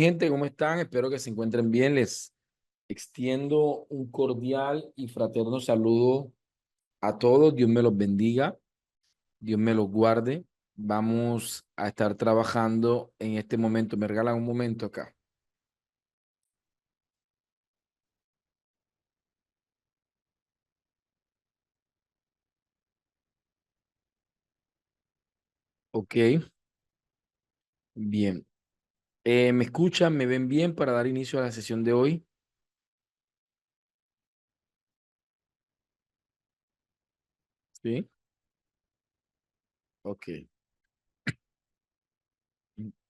gente, ¿cómo están? Espero que se encuentren bien. Les extiendo un cordial y fraterno saludo a todos. Dios me los bendiga, Dios me los guarde. Vamos a estar trabajando en este momento. Me regalan un momento acá. Ok, bien. ¿Me escuchan? ¿Me ven bien para dar inicio a la sesión de hoy? Sí. Ok,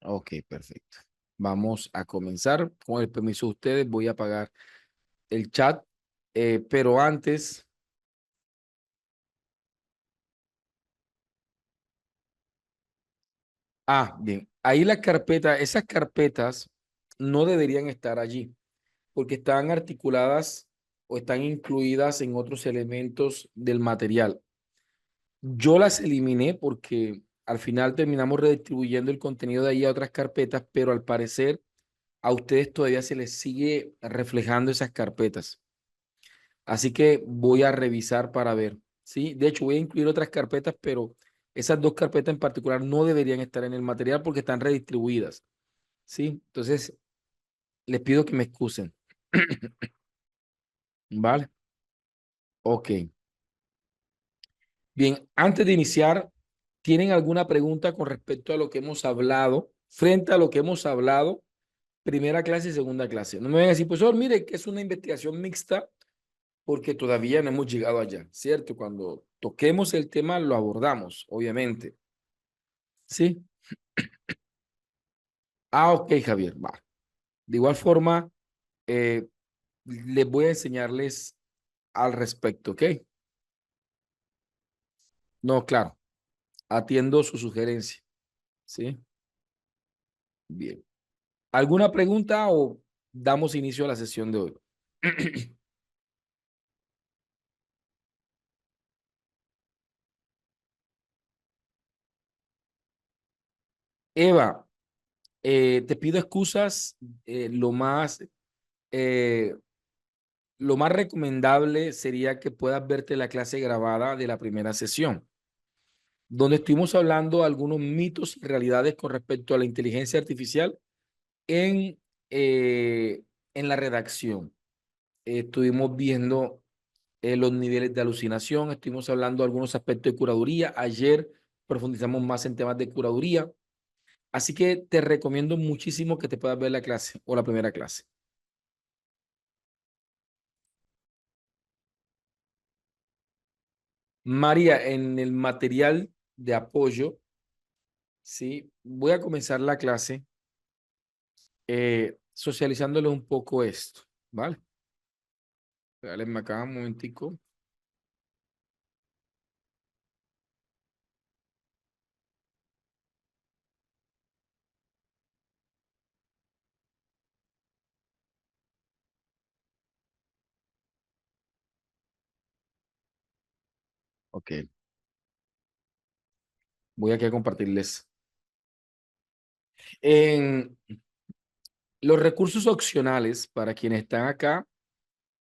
ok, perfecto. Vamos a comenzar. Con el permiso de ustedes, voy a apagar el chat, pero antes. Bien. Ahí la carpeta, esas carpetas no deberían estar allí porque están articuladas o están incluidas en otros elementos del material. Yo las eliminé porque al final terminamos redistribuyendo el contenido de ahí a otras carpetas, pero al parecer a ustedes todavía se les sigue reflejando esas carpetas. Así que voy a revisar para ver, ¿sí? De hecho, voy a incluir otras carpetas, pero esas dos carpetas en particular no deberían estar en el material porque están redistribuidas, ¿sí? Entonces, les pido que me excusen. ¿Vale? Ok. Bien, antes de iniciar, ¿tienen alguna pregunta con respecto a lo que hemos hablado, frente a lo que hemos hablado, primera clase y segunda clase? No me vayan a decir, profesor, mire que es una investigación mixta porque todavía no hemos llegado allá, ¿cierto? Cuando toquemos el tema lo abordamos, obviamente. ¿Sí? Ok, Javier, va. De igual forma, eh, les voy a enseñarles al respecto, ¿ok? No, claro, atiendo su sugerencia, ¿sí? Bien. ¿Alguna pregunta o damos inicio a la sesión de hoy? Eva, te pido excusas. eh, lo más, eh, lo más recomendable sería que puedas verte la clase grabada de la primera sesión, donde estuvimos hablando algunos mitos y realidades con respecto a la inteligencia artificial en, eh, en la redacción. Estuvimos viendo los niveles de alucinación, estuvimos hablando de algunos aspectos de curaduría. Ayer profundizamos más en temas de curaduría. Así que te recomiendo muchísimo que te puedas ver la clase o la primera clase. María, en el material de apoyo, sí, voy a comenzar la clase socializándole un poco esto, ¿vale? Regálenme acá un momentico. Ok, voy aquí a compartirles. En los recursos opcionales para quienes están acá,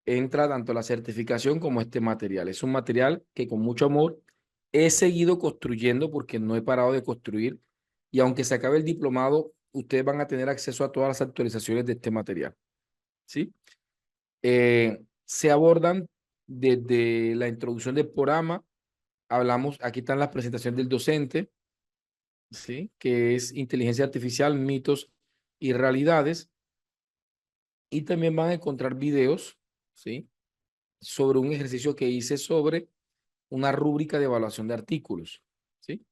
entra tanto la certificación como este material. Es un material que con mucho amor he seguido construyendo porque no he parado de construir y aunque se acabe el diplomado, ustedes van a tener acceso a todas las actualizaciones de este material, ¿sí? Se abordan desde la introducción del programa, hablamos, aquí están las presentaciones del docente, ¿sí? Que es inteligencia artificial, mitos y realidades, y también van a encontrar videos, ¿sí? Sobre un ejercicio que hice sobre una rúbrica de evaluación de artículos, ¿sí?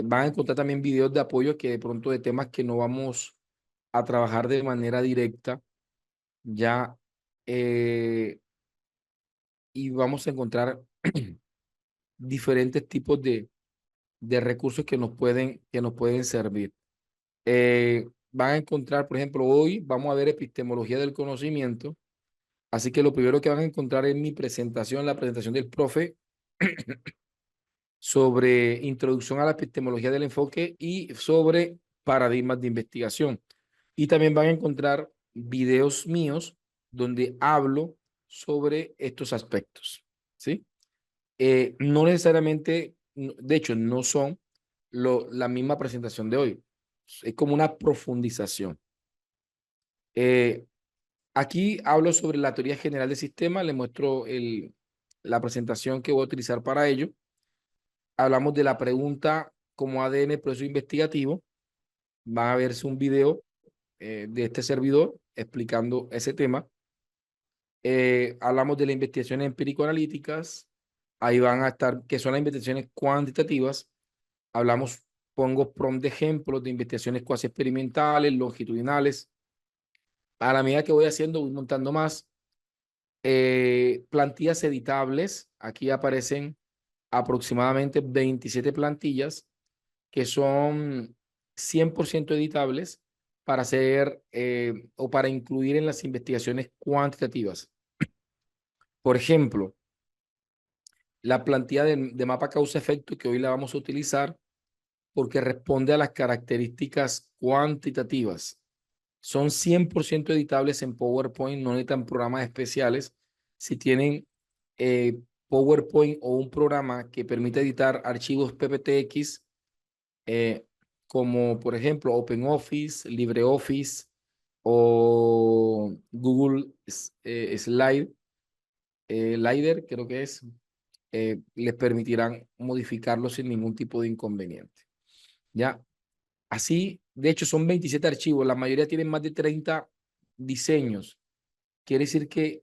Van a encontrar también videos de apoyo que de pronto de temas que no vamos a trabajar de manera directa ya, y vamos a encontrar diferentes tipos de recursos que nos pueden servir. Van a encontrar, por ejemplo, hoy vamos a ver epistemología del conocimiento, así que lo primero que van a encontrar es mi presentación, la presentación del profe sobre introducción a la epistemología del enfoque y sobre paradigmas de investigación. Y también van a encontrar videos míos donde hablo sobre estos aspectos, ¿sí? No necesariamente, de hecho, no son la misma presentación de hoy. Es como una profundización. Eh, Aquí hablo sobre la teoría general del sistema, le muestro la presentación que voy a utilizar para ello. Hablamos de la pregunta como ADN proceso investigativo. Va a verse un video de este servidor explicando ese tema. Hablamos de las investigaciones empírico-analíticas. Ahí van a estar, que son las investigaciones cuantitativas. Hablamos, pongo prompt de ejemplos de investigaciones cuasi experimentales, longitudinales. A la medida que voy haciendo, voy montando más. Plantillas editables. Aquí aparecen aproximadamente 27 plantillas que son 100% editables para hacer o para incluir en las investigaciones cuantitativas. Por ejemplo, la plantilla de mapa causa-efecto que hoy la vamos a utilizar porque responde a las características cuantitativas. Son 100% editables en PowerPoint, no necesitan programas especiales. Si tienen PowerPoint o un programa que permite editar archivos PPTX, como por ejemplo OpenOffice, LibreOffice o Google Slider, creo que es, les permitirán modificarlo sin ningún tipo de inconveniente. ¿Ya? Así, de hecho, son 27 archivos, la mayoría tienen más de 30 diseños. Quiere decir que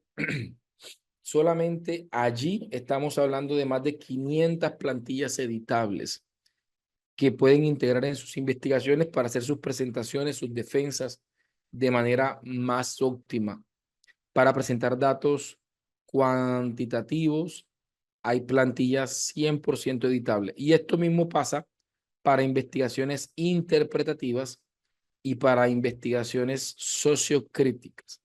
solamente allí estamos hablando de más de 500 plantillas editables que pueden integrar en sus investigaciones para hacer sus presentaciones, sus defensas de manera más óptima. Para presentar datos cuantitativos, hay plantillas 100% editables. Y esto mismo pasa para investigaciones interpretativas y para investigaciones sociocríticas.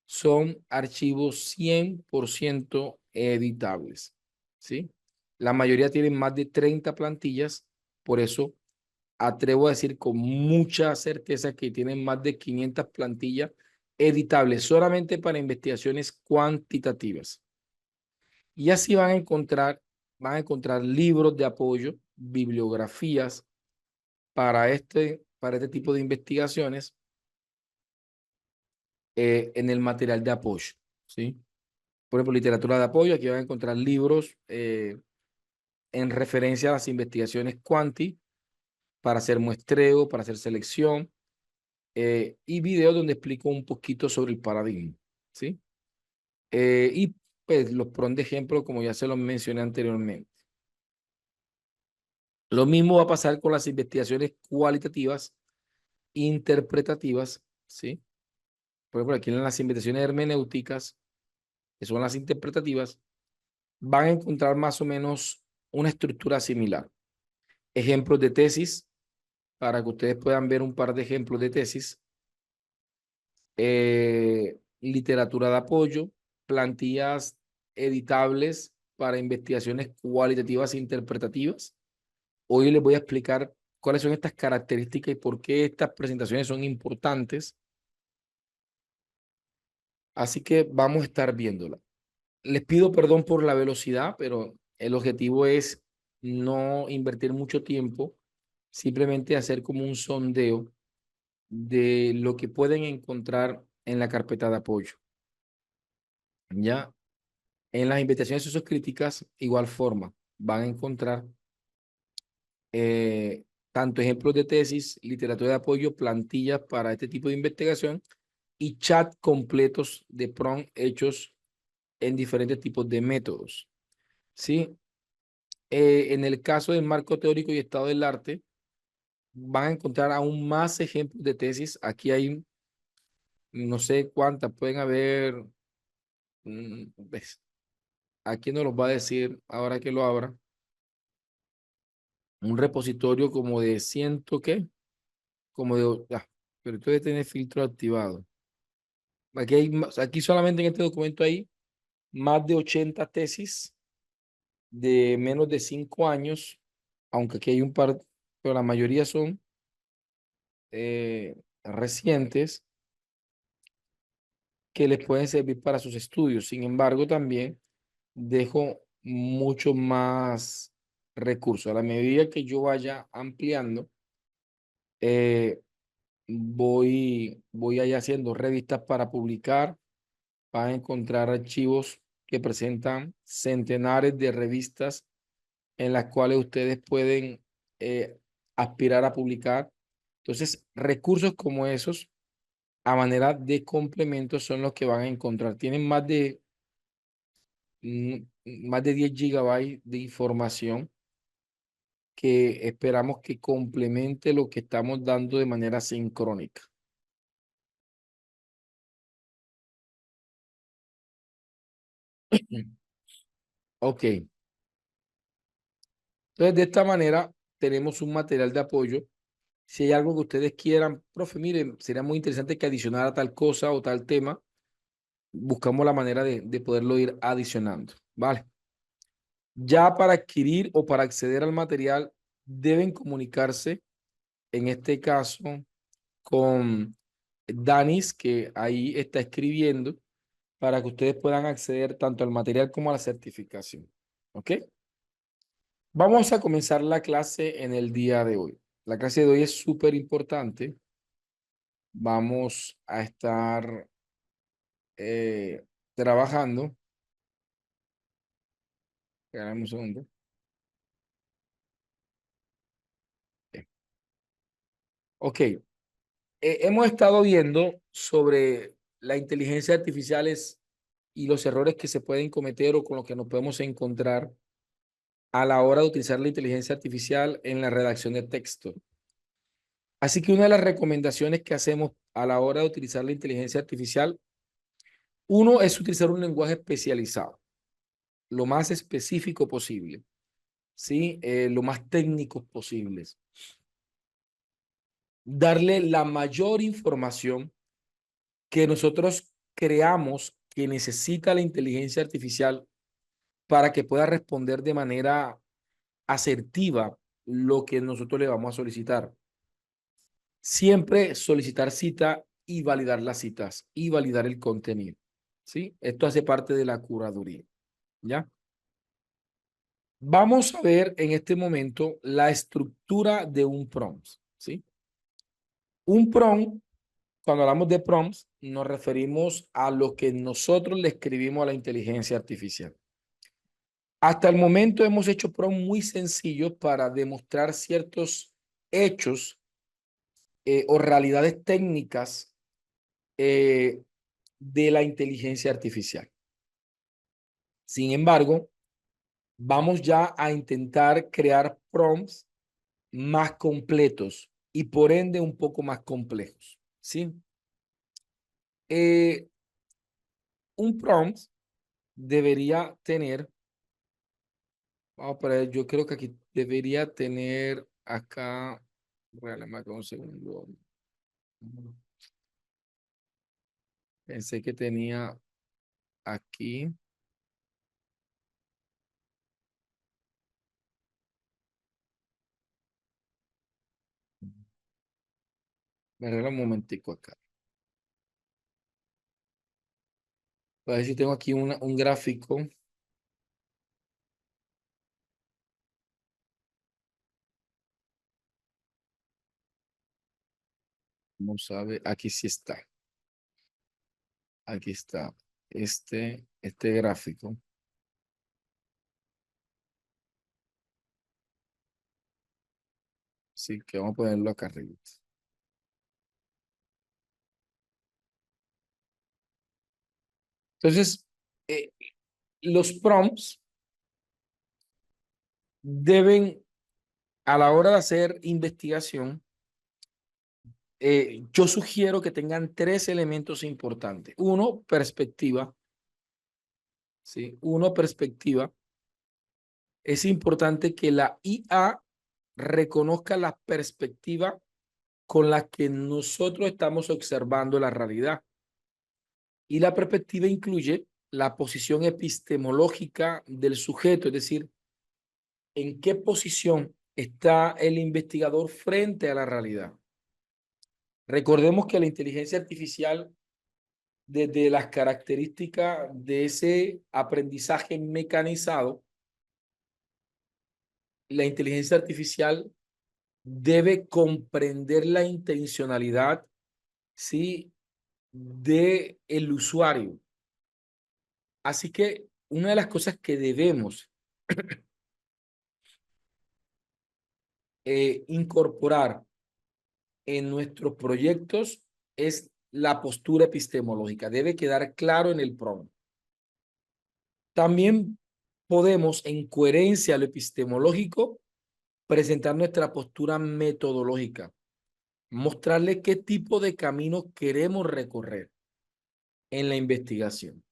Son archivos 100% editables, ¿sí? La mayoría tienen más de 30 plantillas, por eso atrevo a decir con mucha certeza que tienen más de 500 plantillas editables solamente para investigaciones cuantitativas. Y así van a encontrar libros de apoyo, bibliografías para este tipo de investigaciones en el material de apoyo, ¿sí? Por ejemplo, literatura de apoyo, aquí van a encontrar libros en referencia a las investigaciones cuanti para hacer muestreo, para hacer selección, y videos donde explico un poquito sobre el paradigma, ¿sí? Y pues los pros de ejemplo, como ya se los mencioné anteriormente. Lo mismo va a pasar con las investigaciones cualitativas, interpretativas, ¿sí? Por ejemplo, aquí en las investigaciones hermenéuticas, que son las interpretativas, van a encontrar más o menos una estructura similar. Ejemplos de tesis, para que ustedes puedan ver un par de ejemplos de tesis. Literatura de apoyo, plantillas editables para investigaciones cualitativas e interpretativas. Hoy les voy a explicar cuáles son estas características y por qué estas presentaciones son importantes. Así que vamos a estar viéndola. Les pido perdón por la velocidad, pero el objetivo es no invertir mucho tiempo, simplemente hacer como un sondeo de lo que pueden encontrar en la carpeta de apoyo. Ya en las investigaciones sociocríticas, igual forma, van a encontrar tanto ejemplos de tesis, literatura de apoyo, plantillas para este tipo de investigación y chat completos de prompt hechos en diferentes tipos de métodos. ¿Sí? En el caso del marco teórico y estado del arte, van a encontrar aún más ejemplos de tesis. Aquí hay, no sé cuántas, pueden haber, ¿ves? Aquí nos los va a decir ahora que lo abra. Un repositorio como de ciento, ¿qué? Como de, pero esto debe tener filtro activado. Aquí solamente en este documento hay más de 80 tesis de menos de 5 años, aunque aquí hay un par, pero la mayoría son recientes. que les pueden servir para sus estudios. Sin embargo, también dejo mucho más recursos. A la medida que yo vaya ampliando, eh, voy allá haciendo revistas para publicar. Van a encontrar archivos que presentan centenares de revistas en las cuales ustedes pueden eh, aspirar a publicar. Entonces, recursos como esos, a manera de complemento, son los que van a encontrar. Tienen más de 10 gigabytes de información que esperamos que complemente lo que estamos dando de manera sincrónica. Ok. Entonces, de esta manera, tenemos un material de apoyo. Si hay algo que ustedes quieran, profe, miren, sería muy interesante que adicionara tal cosa o tal tema, buscamos la manera de poderlo ir adicionando, ¿vale? Ya para adquirir o para acceder al material, deben comunicarse, en este caso, con Danis, que ahí está escribiendo, para que ustedes puedan acceder tanto al material como a la certificación. ¿Ok? Vamos a comenzar la clase en el día de hoy. La clase de hoy es súper importante. Vamos a estar trabajando. Espérame un segundo. Ok. Hemos estado viendo sobre la inteligencia artificiales y los errores que se pueden cometer o con los que nos podemos encontrar a la hora de utilizar la inteligencia artificial en la redacción de texto. Así que una de las recomendaciones que hacemos a la hora de utilizar la inteligencia artificial, uno es utilizar un lenguaje especializado, lo más específico posible, ¿sí? Lo más técnicos posibles. Darle la mayor información que nosotros creamos que necesita la inteligencia artificial para que pueda responder de manera asertiva lo que nosotros le vamos a solicitar. Siempre solicitar cita y validar las citas y validar el contenido. ¿Sí? Esto hace parte de la curaduría. ¿Ya? Vamos a ver en este momento la estructura de un prompt. ¿Sí? Un prompt, cuando hablamos de prompts, nos referimos a lo que nosotros le escribimos a la inteligencia artificial. Hasta el momento hemos hecho prompts muy sencillos para demostrar ciertos hechos o realidades técnicas eh, de la inteligencia artificial. Sin embargo, vamos ya a intentar crear prompts más completos y por ende un poco más complejos. ¿Sí? Eh, un prompt debería tener, vamos a ver, yo creo que aquí debería tener acá, regálame acá un segundo. Pensé que tenía aquí. Me regala un momentico acá. A ver si tengo aquí un gráfico. Vamos a ver, aquí sí está. Aquí está. Este gráfico. Sí, que vamos a ponerlo acá arriba. Entonces, eh, los prompts deben, a la hora de hacer investigación, yo sugiero que tengan tres elementos importantes. Uno, perspectiva. ¿Sí? Uno, perspectiva. Es importante que la IA reconozca la perspectiva con la que nosotros estamos observando la realidad. Y la perspectiva incluye la posición epistemológica del sujeto, es decir, en qué posición está el investigador frente a la realidad. Recordemos que la inteligencia artificial desde las características de ese aprendizaje mecanizado, la inteligencia artificial debe comprender la intencionalidad, ¿sí?, de el usuario. Así que una de las cosas que debemos incorporar en nuestros proyectos es la postura epistemológica. Debe quedar claro en el prompt. También podemos, en coherencia a lo epistemológico, presentar nuestra postura metodológica, mostrarle qué tipo de camino queremos recorrer en la investigación.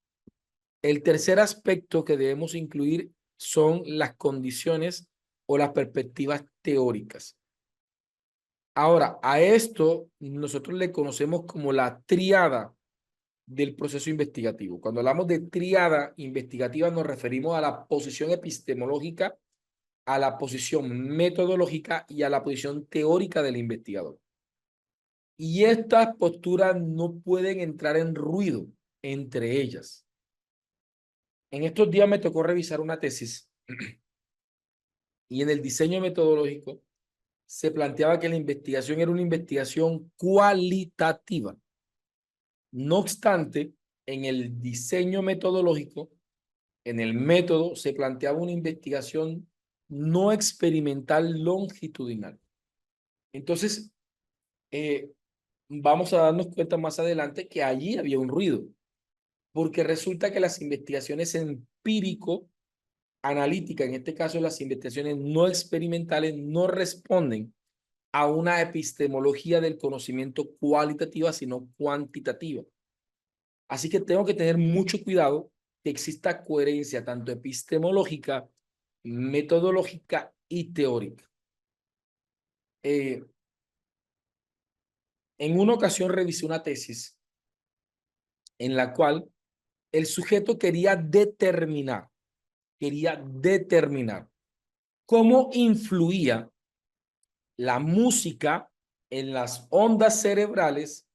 El tercer aspecto que debemos incluir son las condiciones o las perspectivas teóricas. Ahora, a esto nosotros le conocemos como la tríada del proceso investigativo. Cuando hablamos de tríada investigativa nos referimos a la posición epistemológica, a la posición metodológica y a la posición teórica del investigador. Y estas posturas no pueden entrar en ruido entre ellas. En estos días me tocó revisar una tesis y en el diseño metodológico se planteaba que la investigación era una investigación cualitativa. No obstante, en el diseño metodológico, en el método, se planteaba una investigación no experimental longitudinal. Entonces, vamos a darnos cuenta más adelante que allí había un ruido, porque resulta que las investigaciones empírico-analíticas, en este caso las investigaciones no experimentales, no responden a una epistemología del conocimiento cualitativa, sino cuantitativa. Así que tengo que tener mucho cuidado que exista coherencia tanto epistemológica, metodológica y teórica. En una ocasión revisé una tesis en la cual el sujeto quería determinar cómo influía la música en las ondas cerebrales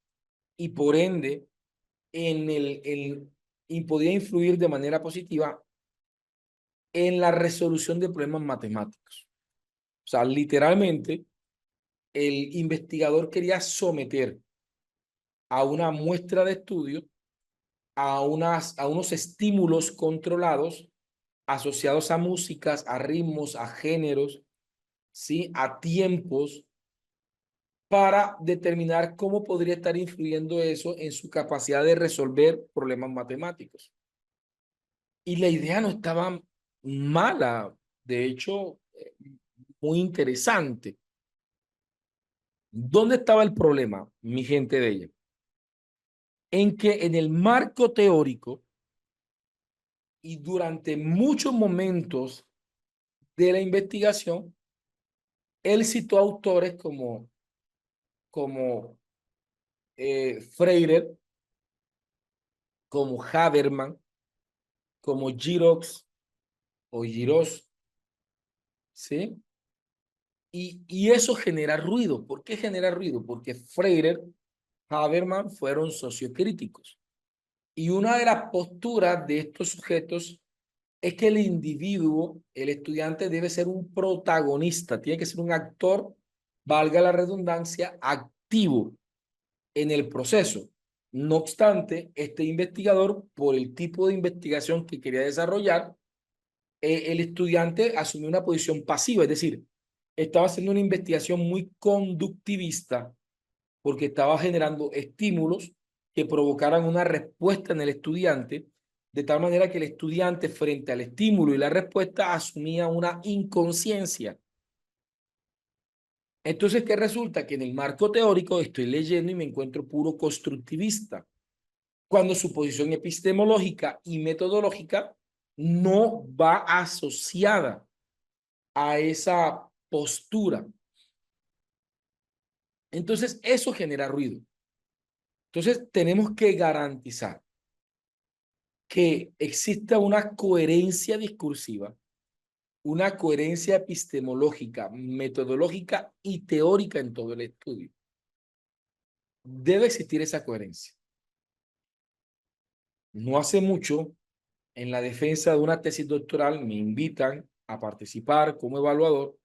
y por ende y podía influir de manera positiva en la resolución de problemas matemáticos. O sea, literalmente, el investigador quería someter a una muestra de estudio a unos estímulos controlados asociados a músicas, a ritmos, a géneros, ¿sí?, a tiempos, para determinar cómo podría estar influyendo eso en su capacidad de resolver problemas matemáticos. Y la idea no estaba mala, de hecho, muy interesante. ¿Dónde estaba el problema, mi gente de ella? En que en el marco teórico y durante muchos momentos de la investigación, él citó autores como Freire, como Habermas, como Girox o Giros, ¿sí? Y eso genera ruido. ¿Por qué genera ruido? Porque Freire, Habermas fueron sociocríticos. Y una de las posturas de estos sujetos es que el individuo, el estudiante, debe ser un protagonista, tiene que ser un actor, valga la redundancia, activo en el proceso. No obstante, este investigador, por el tipo de investigación que quería desarrollar, el estudiante asumió una posición pasiva, es decir, estaba haciendo una investigación muy conductivista porque estaba generando estímulos que provocaran una respuesta en el estudiante, de tal manera que el estudiante frente al estímulo y la respuesta asumía una inconsciencia. Entonces, ¿qué resulta? Que en el marco teórico estoy leyendo y me encuentro puro constructivista, cuando su posición epistemológica y metodológica no va asociada a esa postura. Entonces, eso genera ruido. Entonces, tenemos que garantizar que exista una coherencia discursiva, una coherencia epistemológica, metodológica y teórica en todo el estudio. Debe existir esa coherencia. No hace mucho, en la defensa de una tesis doctoral, me invitan a participar como evaluador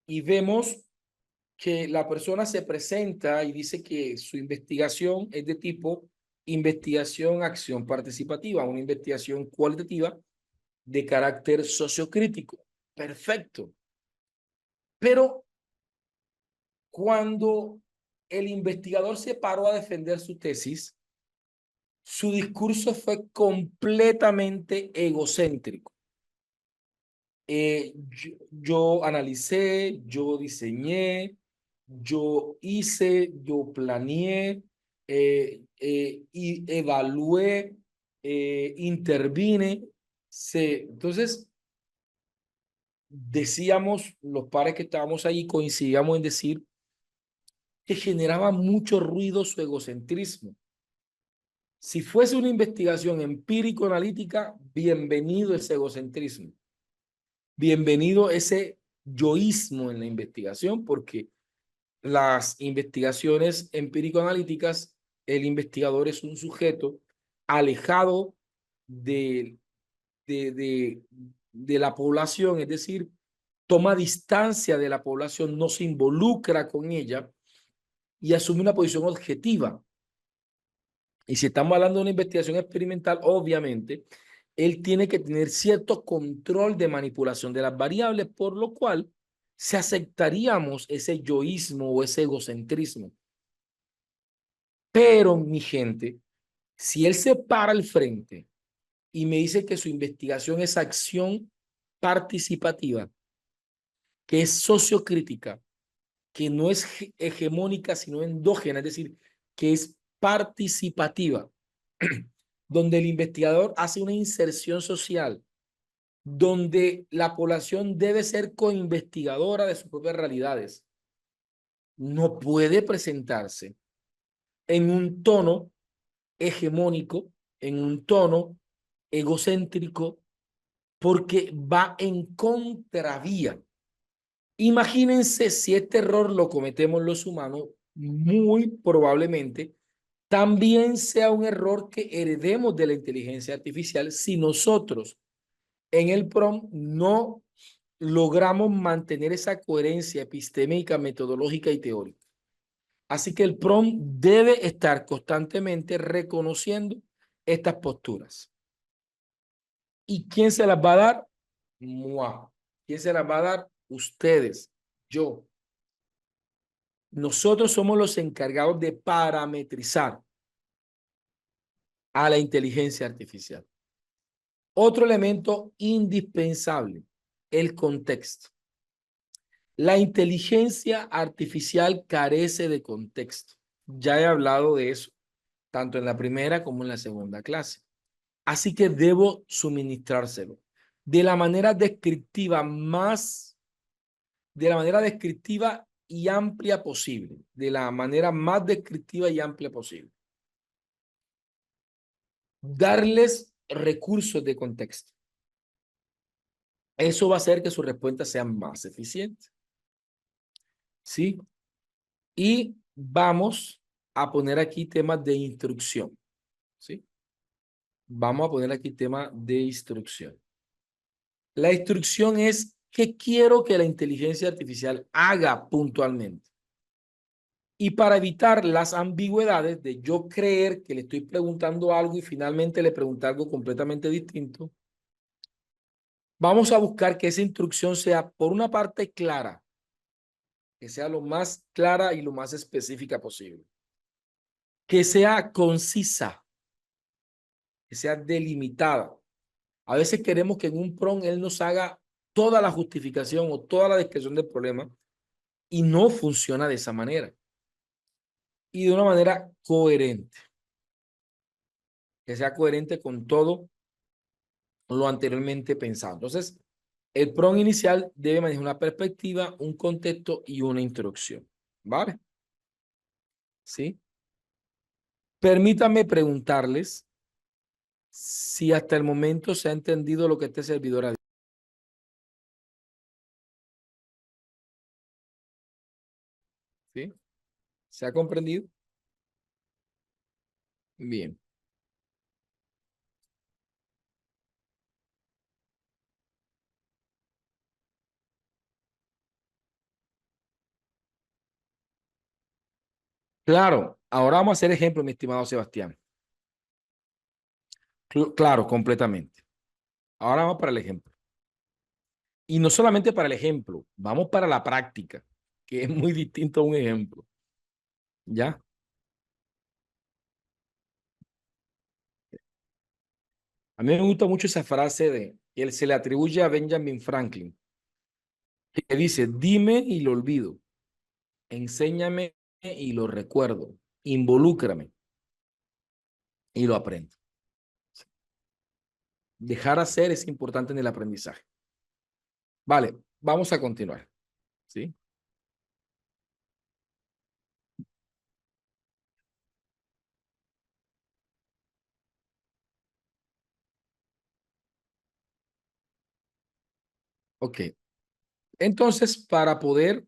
y vemos que la persona se presenta y dice que su investigación es de tipo investigación, acción participativa, una investigación cualitativa de carácter sociocrítico. Perfecto. Pero cuando el investigador se paró a defender su tesis, su discurso fue completamente egocéntrico. Yo analicé, yo diseñé, yo hice, yo planeé, y evalué, intervine. Entonces, decíamos, los pares que estábamos ahí coincidíamos en decir que generaba mucho ruido su egocentrismo. Si fuese una investigación empírico-analítica, bienvenido ese egocentrismo. Bienvenido ese yoísmo en la investigación, porque las investigaciones empírico-analíticas, el investigador es un sujeto alejado de, de, de, de la población, es decir, toma distancia de la población, no se involucra con ella y asume una posición objetiva. Y si estamos hablando de una investigación experimental, obviamente, él tiene que tener cierto control de manipulación de las variables, por lo cual se aceptaríamos ese yoísmo o ese egocentrismo. Pero, mi gente, si él se para al frente y me dice que su investigación es acción participativa, que es sociocrítica, que no es hegemónica, sino endógena, es decir, que es participativa, donde el investigador hace una inserción social, donde la población debe ser coinvestigadora de sus propias realidades. No puede presentarse en un tono hegemónico, en un tono egocéntrico, porque va en contravía. Imagínense si este error lo cometemos los humanos, muy probablemente también sea un error que heredemos de la inteligencia artificial si nosotros en el PROM no logramos mantener esa coherencia epistémica, metodológica y teórica. Así que el PROM debe estar constantemente reconociendo estas posturas. ¿Y quién se las va a dar? Moi. ¿Quién se las va a dar? Ustedes, yo. Nosotros somos los encargados de parametrizar a la inteligencia artificial. Otro elemento indispensable, el contexto. La inteligencia artificial carece de contexto. Ya he hablado de eso, tanto en la primera como en la segunda clase. Así que debo suministrárselo de la manera descriptiva de la manera descriptiva y amplia posible, de la manera más descriptiva y amplia posible. Darles recursos de contexto. Eso va a hacer que sus respuestas sean más eficientes. ¿Sí? Y vamos a poner aquí temas de instrucción. ¿Sí? Vamos a poner aquí tema de instrucción. La instrucción es qué quiero que la inteligencia artificial haga puntualmente. Y para evitar las ambigüedades de yo creer que le estoy preguntando algo y finalmente le pregunté algo completamente distinto, vamos a buscar que esa instrucción sea, por una parte, clara, que sea lo más clara y lo más específica posible, que sea concisa, que sea delimitada. A veces queremos que en un prompt él nos haga toda la justificación o toda la descripción del problema y no funciona de esa manera. Y de una manera coherente, que sea coherente con todo lo anteriormente pensado. Entonces, el prompt inicial debe manejar una perspectiva, un contexto y una introducción. ¿Vale? ¿Sí? Permítanme preguntarles si hasta el momento se ha entendido lo que este servidor ha dicho. ¿Sí? ¿Se ha comprendido? Bien. Claro, ahora vamos a hacer ejemplo, mi estimado Sebastián. Claro, completamente. Ahora vamos para el ejemplo. Y no solamente para el ejemplo, vamos para la práctica, que es muy distinto a un ejemplo. ¿Ya? A mí me gusta mucho esa frase de que se le atribuye a Benjamin Franklin, que dice, dime y lo olvido, enséñame y lo recuerdo, involúcrame y lo aprendo. Dejar hacer es importante en el aprendizaje. Vale, vamos a continuar. ¿Sí? Ok. Entonces, para poder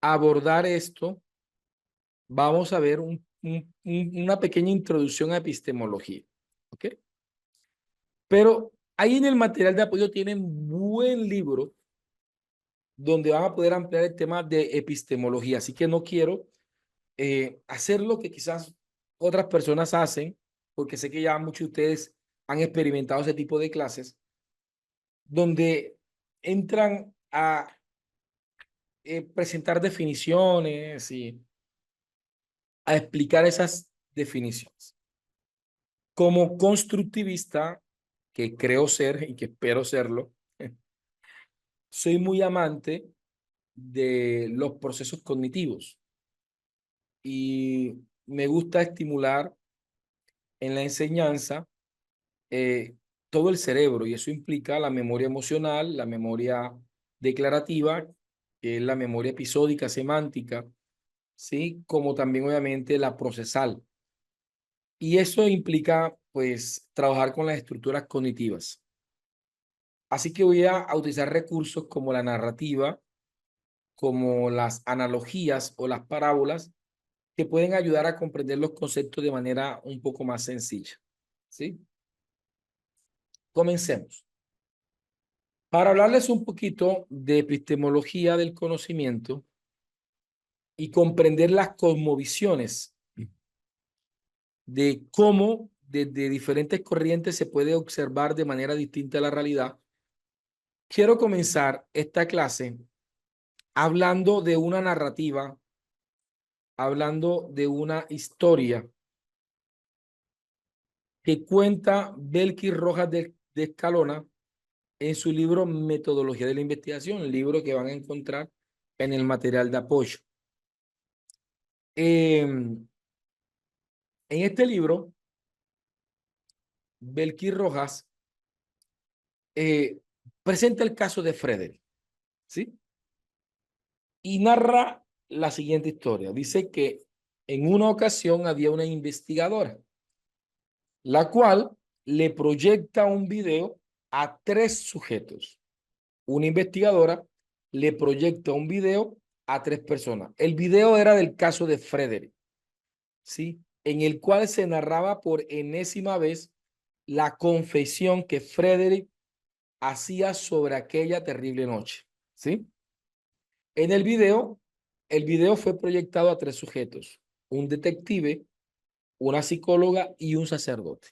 abordar esto, vamos a ver una pequeña introducción a epistemología. ¿Ok? Pero ahí en el material de apoyo tienen buen libro donde van a poder ampliar el tema de epistemología. Así que no quiero hacer lo que quizás otras personas hacen, porque sé que ya muchos de ustedes han experimentado ese tipo de clases, donde entran a presentar definiciones y a explicar esas definiciones. Como constructivista, que creo ser y que espero serlo, soy muy amante de los procesos cognitivos y me gusta estimular en la enseñanza eh, todo el cerebro y eso implica la memoria emocional, la memoria declarativa, que es la memoria episódica, semántica, ¿sí? Como también obviamente la procesal. Y eso implica pues trabajar con las estructuras cognitivas. Así que voy a utilizar recursos como la narrativa, como las analogías o las parábolas que pueden ayudar a comprender los conceptos de manera un poco más sencilla. ¿Sí? Comencemos. Para hablarles un poquito de epistemología del conocimiento y comprender las cosmovisiones de cómo desde diferentes corrientes se puede observar de manera distinta la realidad, quiero comenzar esta clase hablando de una narrativa, hablando de una historia que cuenta Belkis Rojas de Escalona en su libro Metodología de la Investigación, el libro que van a encontrar en el material de apoyo. En este libro, Belkis Rojas eh, presenta el caso de Frederick, ¿sí? Y narra la siguiente historia. Dice que en una ocasión había una investigadora, la cual le proyecta un video a tres sujetos. Una investigadora le proyecta un video a tres personas. El video era del caso de Frederick, ¿sí? En el cual se narraba por enésima vez la confesión que Frederick hacía sobre aquella terrible noche, ¿sí? En el video fue proyectado a tres sujetos, un detective, una psicóloga y un sacerdote.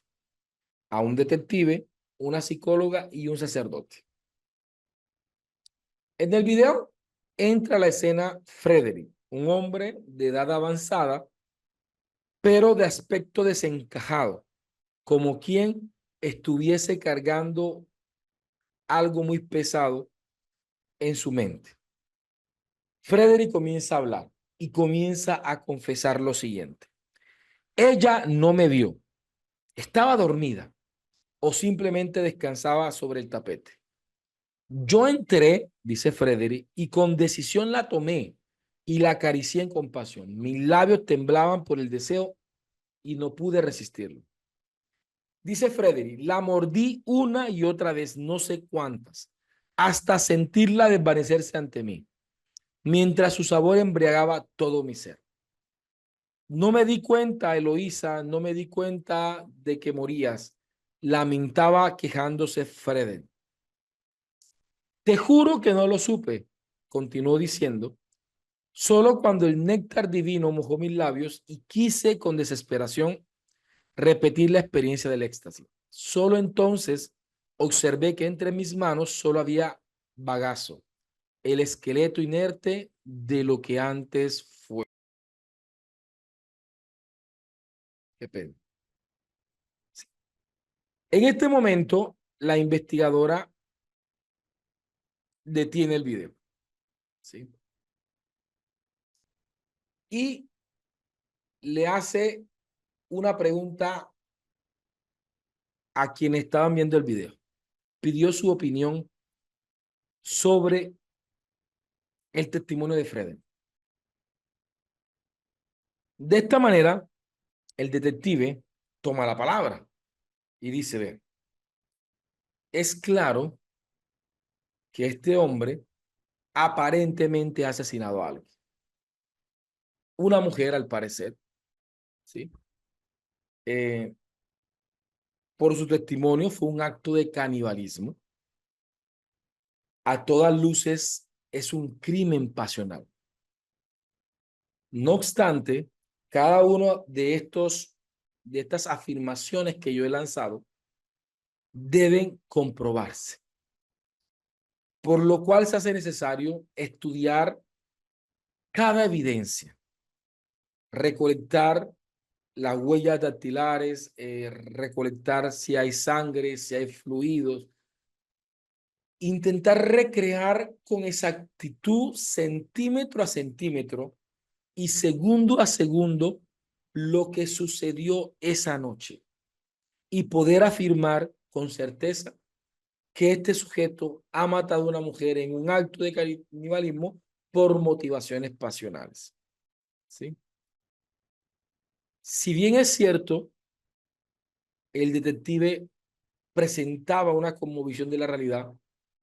A un detective, una psicóloga y un sacerdote. En el video entra a la escena Frederick, un hombre de edad avanzada, pero de aspecto desencajado, como quien estuviese cargando algo muy pesado en su mente. Frederick comienza a hablar y comienza a confesar lo siguiente. Ella no me vio, estaba dormida o simplemente descansaba sobre el tapete. Yo entré, dice Frederick, y con decisión la tomé y la acaricié en compasión. Mis labios temblaban por el deseo y no pude resistirlo. Dice Frederick, la mordí una y otra vez, no sé cuántas, hasta sentirla desvanecerse ante mí, mientras su sabor embriagaba todo mi ser. No me di cuenta, Eloísa, no me di cuenta de que morías. Lamentaba quejándose Frederick. Te juro que no lo supe, continuó diciendo, solo cuando el néctar divino mojó mis labios y quise con desesperación repetir la experiencia del éxtasis. Solo entonces observé que entre mis manos solo había bagazo, el esqueleto inerte de lo que antes fue. Qué pena. Sí. En este momento, la investigadora detiene el video, ¿sí? Y le hace una pregunta a quienes estaban viendo el video. Pidió su opinión sobre el testimonio de Frederick. De esta manera, el detective toma la palabra y dice, ve, es claro que este hombre aparentemente ha asesinado a alguien. Una mujer, al parecer, ¿sí? Eh, por su testimonio fue un acto de canibalismo. A todas luces es un crimen pasional. No obstante, cada uno de estas afirmaciones que yo he lanzado deben comprobarse, por lo cual se hace necesario estudiar cada evidencia, recolectar las huellas dactilares, recolectar si hay sangre, si hay fluidos, intentar recrear con exactitud, centímetro a centímetro y segundo a segundo, lo que sucedió esa noche y poder afirmar con certeza que este sujeto ha matado a una mujer en un acto de canibalismo por motivaciones pasionales. ¿Sí? Si bien es cierto, el detective presentaba una cosmovisión de la realidad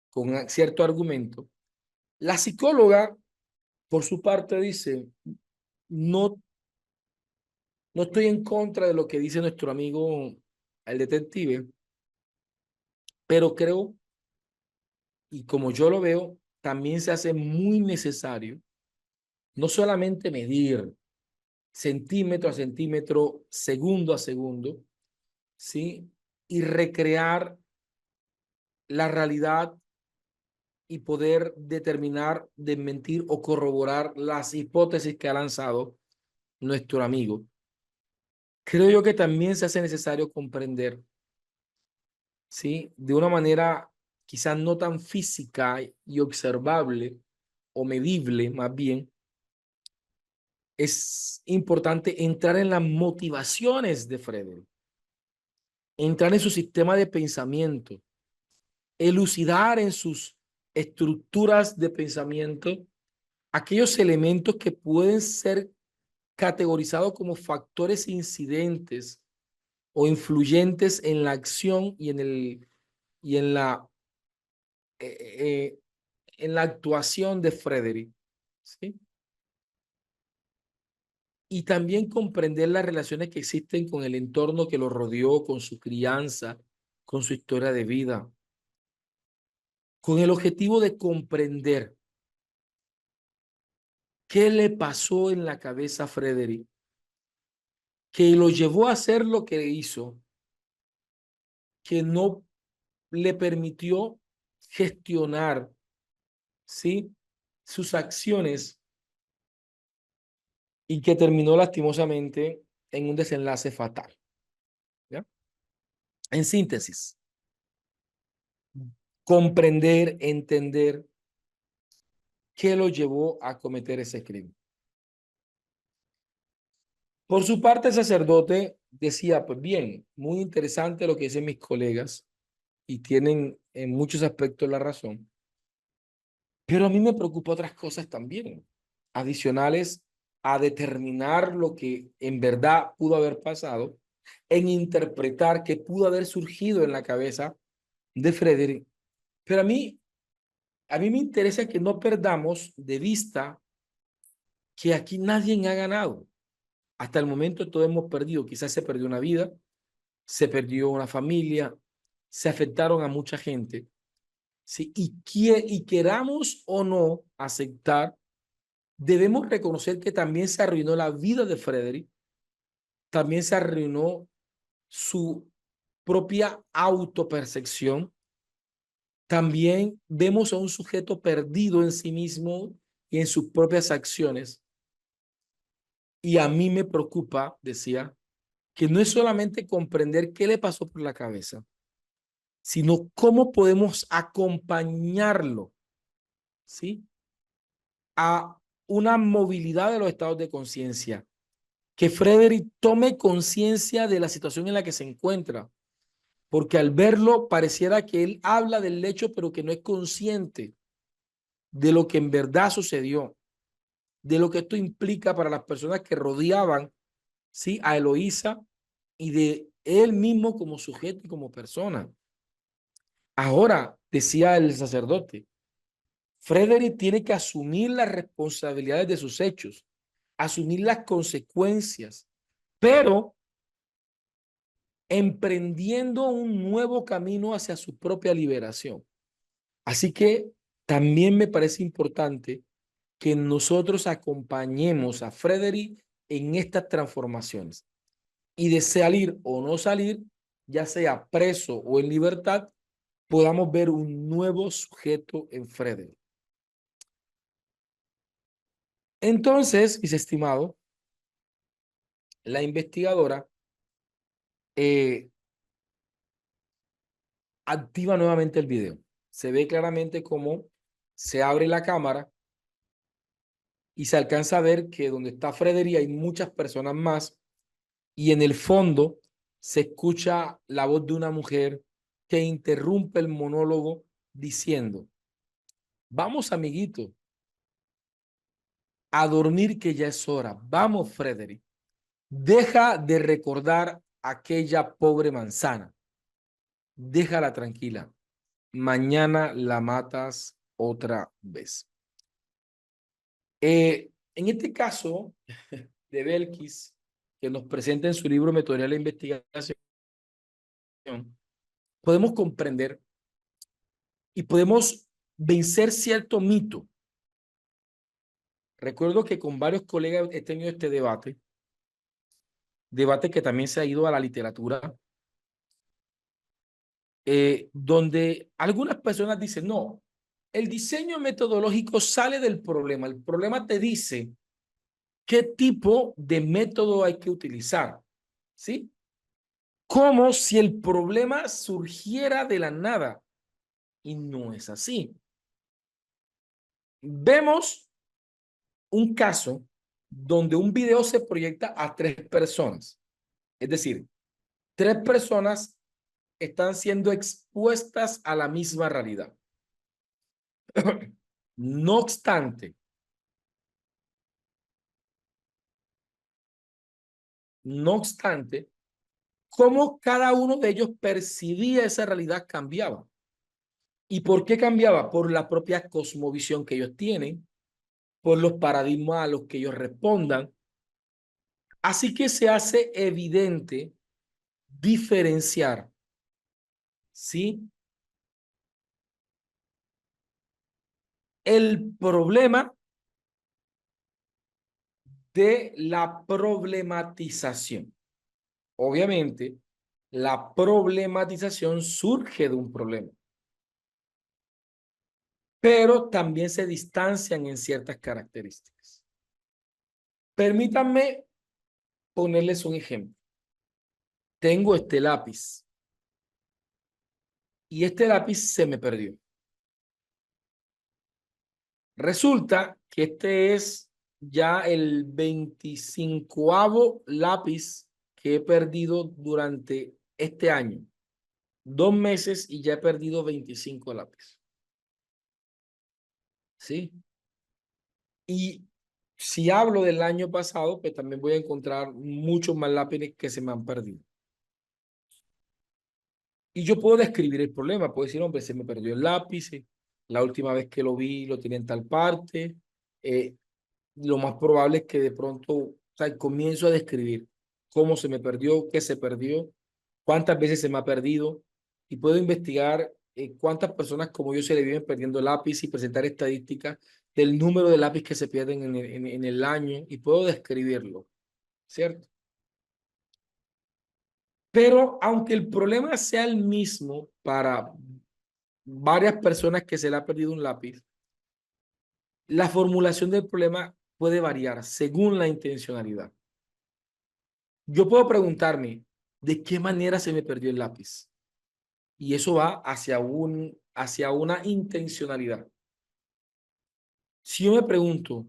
con cierto argumento, la psicóloga, por su parte, dice, no, no estoy en contra de lo que dice nuestro amigo el detective, pero creo, y como yo lo veo, también se hace muy necesario no solamente medir centímetro a centímetro, segundo a segundo, ¿sí? Y recrear la realidad y poder determinar, desmentir o corroborar las hipótesis que ha lanzado nuestro amigo. Creo yo que también se hace necesario comprender, ¿sí? De una manera quizás no tan física y observable o medible más bien, es importante entrar en las motivaciones de Frederick, entrar en su sistema de pensamiento, elucidar en sus estructuras de pensamiento aquellos elementos que pueden ser categorizados como factores incidentes o influyentes en la acción y eh, eh, en la actuación de Frederick, ¿sí? Y también comprender las relaciones que existen con el entorno que lo rodeó, con su crianza, con su historia de vida, con el objetivo de comprender qué le pasó en la cabeza a Frederick, que lo llevó a hacer lo que hizo, que no le permitió gestionar, ¿sí? Sus acciones y que terminó lastimosamente en un desenlace fatal, ¿ya? En síntesis, comprender, entender qué lo llevó a cometer ese crimen. Por su parte, el sacerdote decía, pues bien, muy interesante lo que dicen mis colegas y tienen en muchos aspectos la razón, pero a mí me preocupa otras cosas también, adicionales a determinar lo que en verdad pudo haber pasado, en interpretar qué pudo haber surgido en la cabeza de Frederick. Pero a mí me interesa que no perdamos de vista que aquí nadie ha ganado. Hasta el momento todos hemos perdido. Quizás se perdió una vida, se perdió una familia, se afectaron a mucha gente. ¿Sí? Y queramos o no aceptar, debemos reconocer que también se arruinó la vida de Frederick, también se arruinó su propia autopercepción. También vemos a un sujeto perdido en sí mismo y en sus propias acciones. Y a mí me preocupa, decía, que no es solamente comprender qué le pasó por la cabeza, sino cómo podemos acompañarlo, ¿sí? A una movilidad de los estados de conciencia. Que Frederick tome conciencia de la situación en la que se encuentra, porque al verlo pareciera que él habla del hecho, pero que no es consciente de lo que en verdad sucedió, de lo que esto implica para las personas que rodeaban, ¿sí?, a Eloísa y de él mismo como sujeto y como persona. Ahora, decía el sacerdote, Frederick tiene que asumir las responsabilidades de sus hechos, asumir las consecuencias, pero emprendiendo un nuevo camino hacia su propia liberación. Así que también me parece importante que nosotros acompañemos a Frederick en estas transformaciones y de salir o no salir, ya sea preso o en libertad, podamos ver un nuevo sujeto en Frederick. Entonces, mis estimados, la investigadora activa nuevamente el video. Se ve claramente cómo se abre la cámara y se alcanza a ver que donde está Frederick hay muchas personas más y en el fondo se escucha la voz de una mujer que interrumpe el monólogo diciendo, vamos amiguito, a dormir que ya es hora. Vamos Frederick, deja de recordar aquella pobre manzana. Déjala tranquila. Mañana la matas otra vez. En este caso de Belkis, que nos presenta en su libro Metodología de la Investigación, podemos comprender y podemos vencer cierto mito. Recuerdo que con varios colegas he tenido este debate que también se ha ido a la literatura, donde algunas personas dicen, no, el diseño metodológico sale del problema. El problema te dice qué tipo de método hay que utilizar, ¿sí? Como si el problema surgiera de la nada. Y no es así. Vemos un caso donde un video se proyecta a 3 personas. Es decir, 3 personas están siendo expuestas a la misma realidad. No obstante, cómo cada uno de ellos percibía esa realidad cambiaba. ¿Y por qué cambiaba? Por la propia cosmovisión que ellos tienen, por los paradigmas a los que ellos respondan. Así que se hace evidente diferenciar, ¿sí?, el problema de la problematización. Obviamente, la problematización surge de un problema, pero también se distancian en ciertas características. Permítanme ponerles un ejemplo. Tengo este lápiz y este lápiz se me perdió. Resulta que este es ya el 25º lápiz que he perdido durante este año. 2 meses y ya he perdido 25 lápices. ¿Sí? Y si hablo del año pasado, pues también voy a encontrar muchos más lápices que se me han perdido. Y yo puedo describir el problema, puedo decir, hombre, se me perdió el lápiz, la última vez que lo vi lo tenía en tal parte, lo más probable es que de pronto O sea, comienzo a describir cómo se me perdió, qué se perdió, cuántas veces se me ha perdido y puedo investigar cuántas personas como yo se le viven perdiendo lápiz y presentar estadísticas del número de lápiz que se pierden en el año y puedo describirlo, ¿cierto? Pero aunque el problema sea el mismo para varias personas que se le ha perdido un lápiz, la formulación del problema puede variar según la intencionalidad. Yo puedo preguntarme, ¿de qué manera se me perdió el lápiz? Y eso va hacia una intencionalidad. Si yo me pregunto,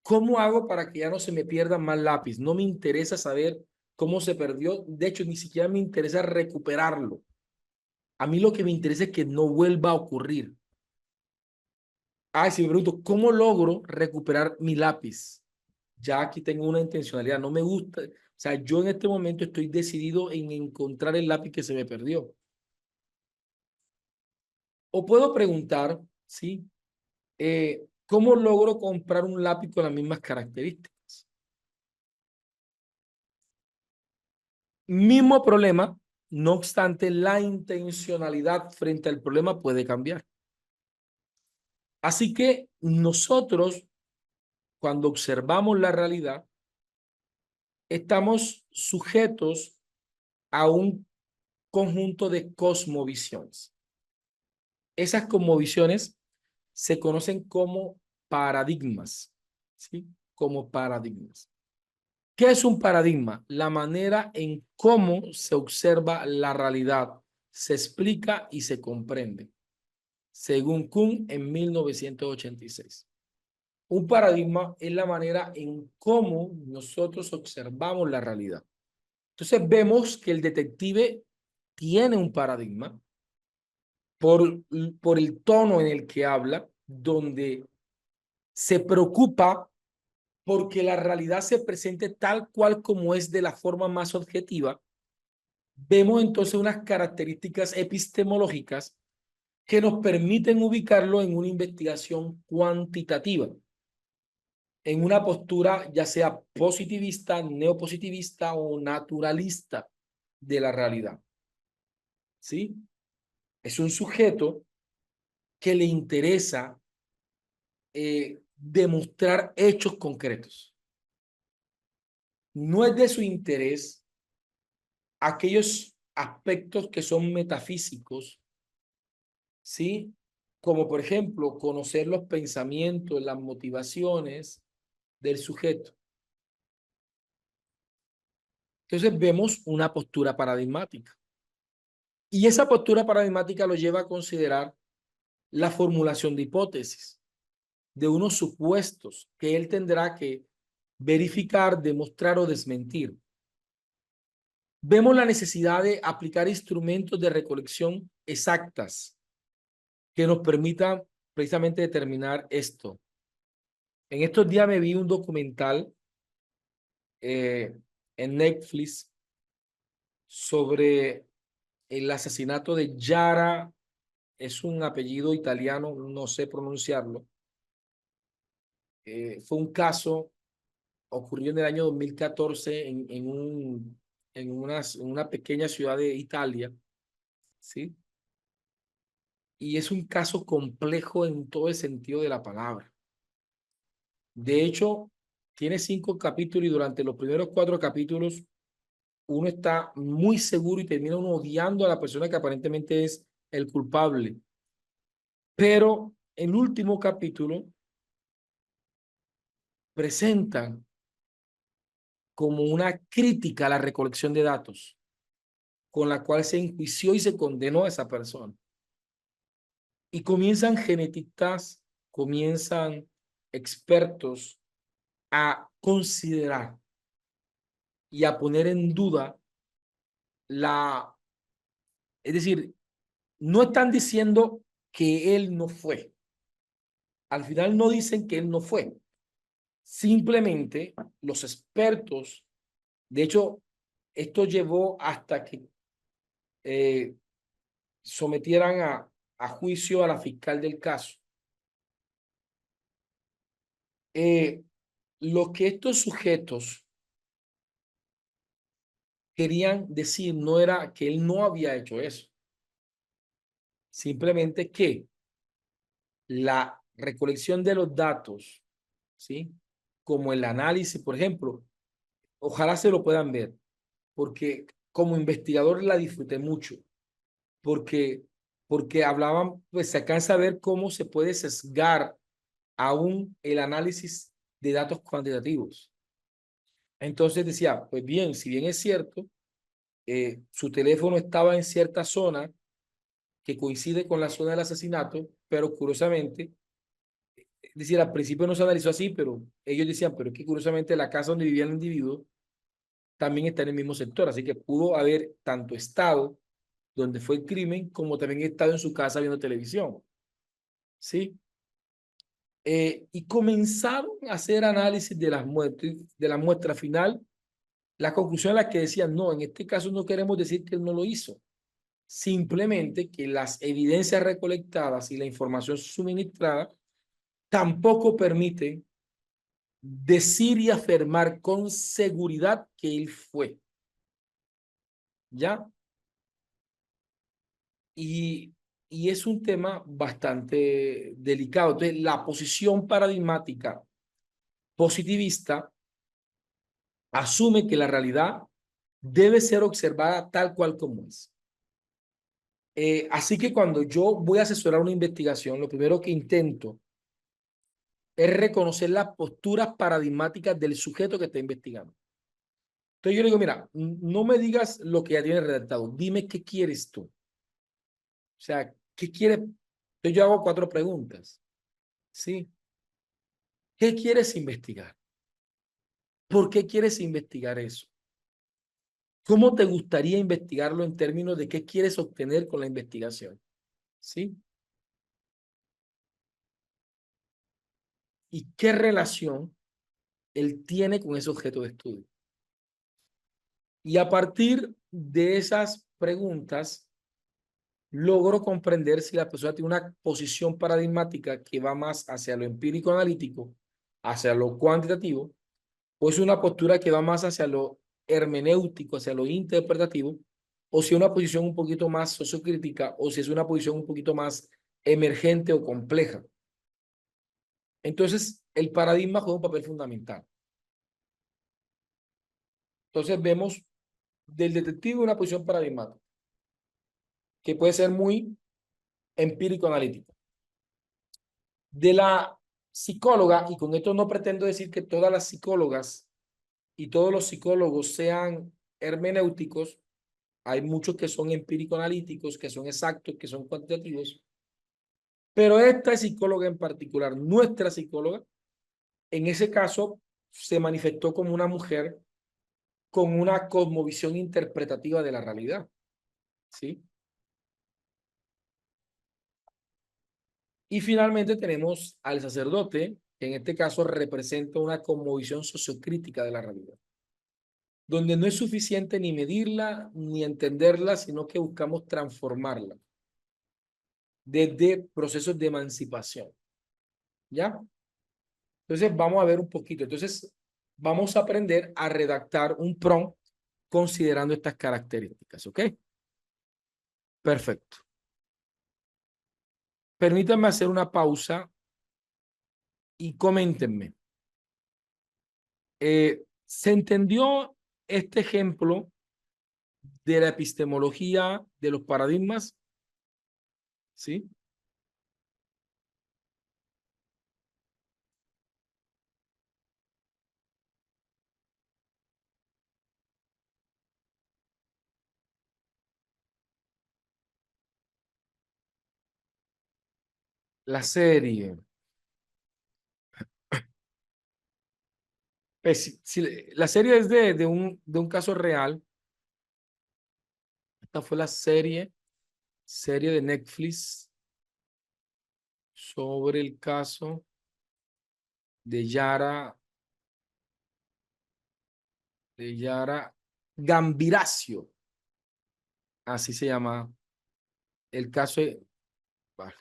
¿cómo hago para que ya no se me pierda más lápiz? No me interesa saber cómo se perdió. De hecho, ni siquiera me interesa recuperarlo. A mí lo que me interesa es que no vuelva a ocurrir. Ah, si me pregunto, ¿cómo logro recuperar mi lápiz? Ya aquí tengo una intencionalidad. No me gusta. O sea, yo en este momento estoy decidido en encontrar el lápiz que se me perdió. O puedo preguntar, ¿sí? ¿Cómo logro comprar un lápiz con las mismas características? Mismo problema, no obstante, la intencionalidad frente al problema puede cambiar. Así que nosotros, cuando observamos la realidad, estamos sujetos a un conjunto de cosmovisiones. Esas cosmovisiones se conocen como paradigmas, ¿sí? Como paradigmas. ¿Qué es un paradigma? La manera en cómo se observa la realidad, se explica y se comprende, según Kuhn en 1986. Un paradigma es la manera en cómo nosotros observamos la realidad. Entonces vemos que el detective tiene un paradigma por el tono en el que habla, donde se preocupa porque la realidad se presente tal cual como es de la forma más objetiva. Vemos entonces unas características epistemológicas que nos permiten ubicarlo en una investigación cuantitativa, en una postura ya sea positivista, neopositivista o naturalista de la realidad. ¿Sí? Es un sujeto que le interesa demostrar hechos concretos. No es de su interés aquellos aspectos que son metafísicos, ¿sí? Como por ejemplo, conocer los pensamientos, las motivaciones del sujeto. Entonces vemos una postura paradigmática. Y esa postura paradigmática lo lleva a considerar la formulación de hipótesis, de unos supuestos que él tendrá que verificar, demostrar o desmentir. Vemos la necesidad de aplicar instrumentos de recolección exactas que nos permitan precisamente determinar esto. En estos días me vi un documental en Netflix sobre el asesinato de Yara, es un apellido italiano, no sé pronunciarlo. Fue un caso, ocurrió en el año 2014 en una pequeña ciudad de Italia, ¿sí? Y es un caso complejo en todo el sentido de la palabra. De hecho, tiene 5 capítulos y durante los primeros 4 capítulos uno está muy seguro y termina uno odiando a la persona que aparentemente es el culpable. Pero el último capítulo presentan como una crítica a la recolección de datos con la cual se enjuició y se condenó a esa persona. Y comienzan genetistas, comienzan expertos a considerar y a poner en duda es decir, no están diciendo que él no fue. Al final no dicen que él no fue. Simplemente los expertos, de hecho, esto llevó hasta que sometieran a juicio a la fiscal del caso. Lo que estos sujetos querían decir no era que él no había hecho eso, simplemente que la recolección de los datos, ¿sí? Como el análisis, por ejemplo, ojalá se lo puedan ver, porque como investigador la disfruté mucho, porque, porque hablaban, pues se alcanza a ver cómo se puede sesgar aún el análisis de datos cuantitativos. Entonces decía, pues bien, si bien es cierto, su teléfono estaba en cierta zona que coincide con la zona del asesinato, pero curiosamente, es decir, al principio no se analizó así, pero ellos decían, pero es que curiosamente la casa donde vivía el individuo también está en el mismo sector, así que pudo haber tanto estado donde fue el crimen, como también estado en su casa viendo televisión, ¿sí? Y comenzaron a hacer análisis de la muestra final, la conclusión a la que decían, no, en este caso no queremos decir que él no lo hizo, simplemente que las evidencias recolectadas y la información suministrada tampoco permiten decir y afirmar con seguridad que él fue, ¿ya? Y, y es un tema bastante delicado. Entonces, la posición paradigmática positivista asume que la realidad debe ser observada tal cual como es. Así que cuando yo voy a asesorar una investigación, lo primero que intento es reconocer las posturas paradigmáticas del sujeto que está investigando. Entonces yo le digo, mira, no me digas lo que ya tienes redactado, dime qué quieres tú. O sea, ¿qué quieres? Entonces yo hago cuatro preguntas, ¿sí? ¿Qué quieres investigar? ¿Por qué quieres investigar eso? ¿Cómo te gustaría investigarlo en términos de qué quieres obtener con la investigación? ¿Sí? ¿Y qué relación él tiene con ese objeto de estudio? Y a partir de esas preguntas, logro comprender si la persona tiene una posición paradigmática que va más hacia lo empírico analítico, hacia lo cuantitativo, o es una postura que va más hacia lo hermenéutico, hacia lo interpretativo, o si es una posición un poquito más sociocrítica, o si es una posición un poquito más emergente o compleja. Entonces, el paradigma juega un papel fundamental. Entonces, vemos del detective una posición paradigmática, que puede ser muy empírico-analítica. De la psicóloga, y con esto no pretendo decir que todas las psicólogas y todos los psicólogos sean hermenéuticos, hay muchos que son empírico-analíticos, que son exactos, que son cuantitativos, pero esta psicóloga en particular, nuestra psicóloga, en ese caso se manifestó como una mujer con una cosmovisión interpretativa de la realidad, ¿sí? Y finalmente tenemos al sacerdote, que en este caso representa una cosmovisión sociocrítica de la realidad, donde no es suficiente ni medirla ni entenderla, sino que buscamos transformarla desde procesos de emancipación, ¿ya? Entonces vamos a ver un poquito. Entonces vamos a aprender a redactar un prompt considerando estas características, ¿ok? Perfecto. Permítanme hacer una pausa y coméntenme. ¿Se entendió este ejemplo de la epistemología de los paradigmas? ¿Sí? La serie. Pues, si la serie es de un caso real. Esta fue la serie de Netflix sobre el caso de Yara Gambiracio. Así se llama el caso. Bueno,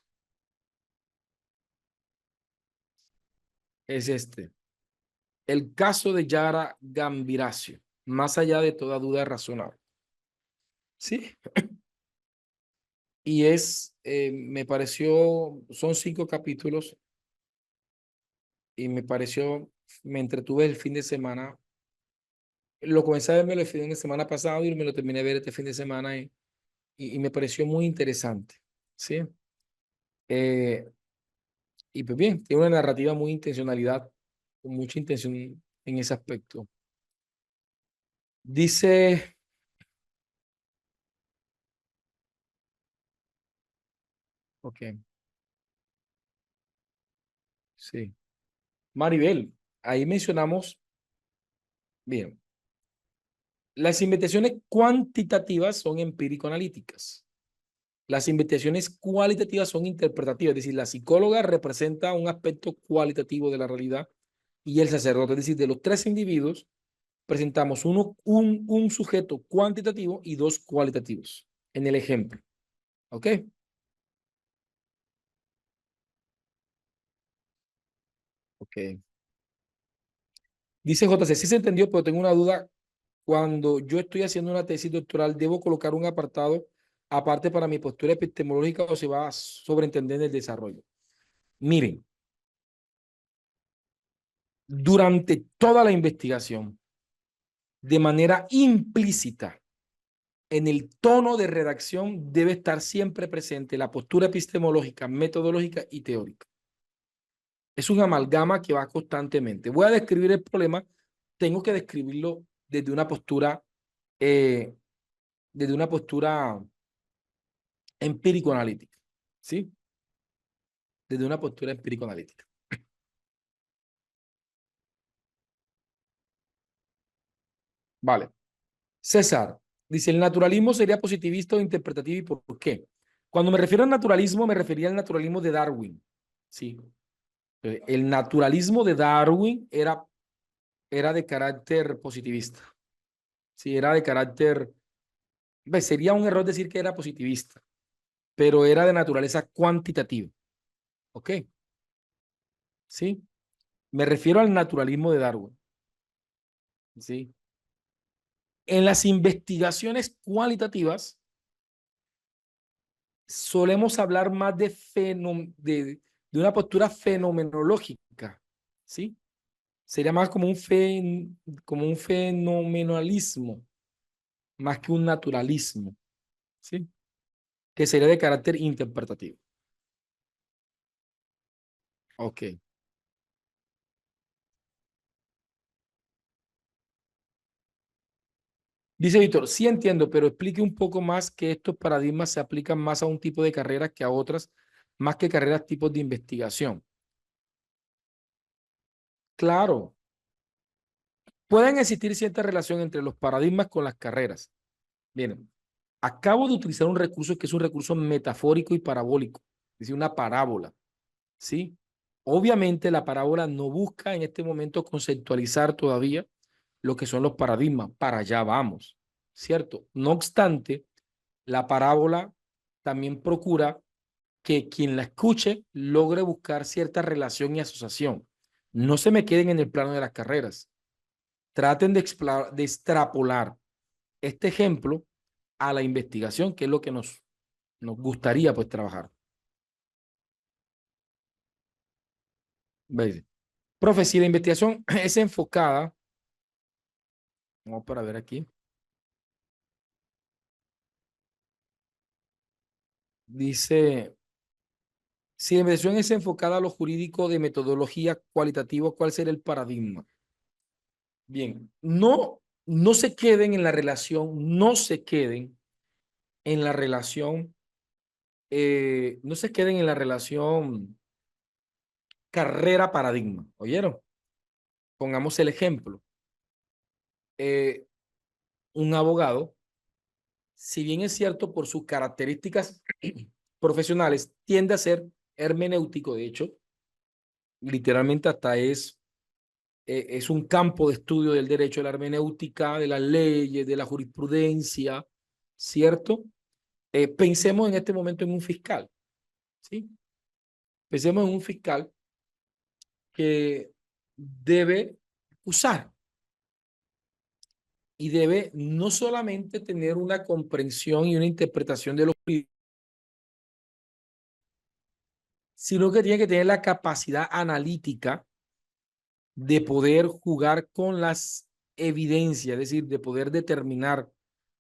es este. El caso de Yara Gambiracio. más allá de toda duda razonable. ¿Sí? Y me pareció, son 5 capítulos y me entretuve el fin de semana. Lo comencé a verme el fin de semana pasado y me lo terminé de ver este fin de semana y me pareció muy interesante. ¿Sí? Eh, y pues bien, tiene una narrativa muy intencionalidad, con mucha intención en ese aspecto. Dice, ok, sí. Maribel, ahí mencionamos, bien, las investigaciones cuantitativas son empírico-analíticas. Las investigaciones cualitativas son interpretativas, es decir, la psicóloga representa un aspecto cualitativo de la realidad y el sacerdote, es decir, de los 3 individuos, presentamos un sujeto cuantitativo y 2 cualitativos en el ejemplo. ¿Ok? Ok. Dice JC, sí se entendió, pero tengo una duda. Cuando yo estoy haciendo una tesis doctoral, ¿debo colocar un apartado aparte para mi postura epistemológica o se va a sobreentender el desarrollo? Miren, durante toda la investigación, de manera implícita, en el tono de redacción debe estar siempre presente la postura epistemológica, metodológica y teórica. Es un amalgama que va constantemente. Voy a describir el problema, tengo que describirlo eh, desde una postura empírico-analítica, ¿sí? Desde una postura empírico-analítica. Vale. César dice, ¿el naturalismo sería positivista o interpretativo y por qué? Cuando me refiero al naturalismo, me refería al naturalismo de Darwin, ¿sí? El naturalismo de Darwin era de carácter positivista, ¿sí? Era de carácter, sería un error decir que era positivista, pero era de naturaleza cuantitativa, ¿ok? ¿Sí? Me refiero al naturalismo de Darwin, ¿sí? En las investigaciones cualitativas solemos hablar más de una postura fenomenológica, ¿sí? Sería más como un fenomenalismo, más que un naturalismo, ¿sí? Que sería de carácter interpretativo. Ok. Dice Víctor, sí entiendo, pero explique un poco más que estos paradigmas se aplican más a un tipo de carreras que a otras, más que carreras tipos de investigación. Claro, pueden existir cierta relación entre los paradigmas con las carreras. Bien, acabo de utilizar un recurso que es un recurso metafórico y parabólico, es decir, una parábola, ¿sí? Obviamente la parábola no busca en este momento conceptualizar todavía lo que son los paradigmas, para allá vamos, ¿cierto? No obstante, la parábola también procura que quien la escuche logre buscar cierta relación y asociación. No se me queden en el plano de las carreras. Traten de extrapolar este ejemplo a la investigación, que es lo que nos gustaría pues trabajar. ¿Veis? Profe, si la investigación es enfocada, vamos para ver aquí, dice, si la investigación es enfocada a lo jurídico de metodología cualitativa, ¿cuál será el paradigma? Bien, no se queden en la relación, no se queden en la relación, no se queden en la relación carrera-paradigma, ¿oyeron? Pongamos el ejemplo. Eh, un abogado, si bien es cierto por sus características profesionales, tiende a ser hermenéutico, de hecho, literalmente hasta es un campo de estudio del derecho, de la hermenéutica, de las leyes, de la jurisprudencia, ¿cierto? Pensemos en este momento en un fiscal, ¿sí? Pensemos en un fiscal que debe acusar y debe no solamente tener una comprensión y una interpretación de los jurídicos, sino que tiene que tener la capacidad analítica de poder jugar con las evidencias, es decir, de poder determinar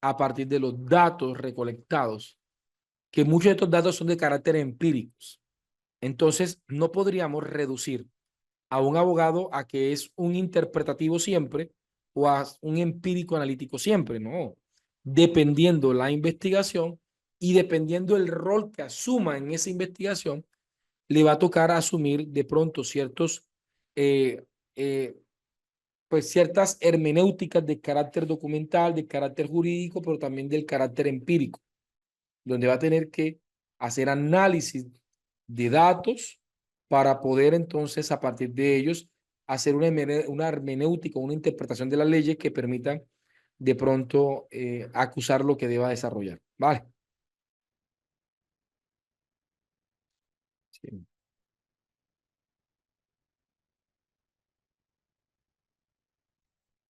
a partir de los datos recolectados, que muchos de estos datos son de carácter empíricos. Entonces, no podríamos reducir a un abogado a que es un interpretativo siempre o a un empírico analítico siempre, no. Dependiendo la investigación y dependiendo el rol que asuma en esa investigación, le va a tocar asumir de pronto ciertos, eh, eh, pues ciertas hermenéuticas de carácter documental, de carácter jurídico, pero también del carácter empírico, donde va a tener que hacer análisis de datos para poder entonces a partir de ellos hacer una hermenéutica, una interpretación de las leyes que permitan de pronto acusar lo que deba desarrollar. Vale. Sí.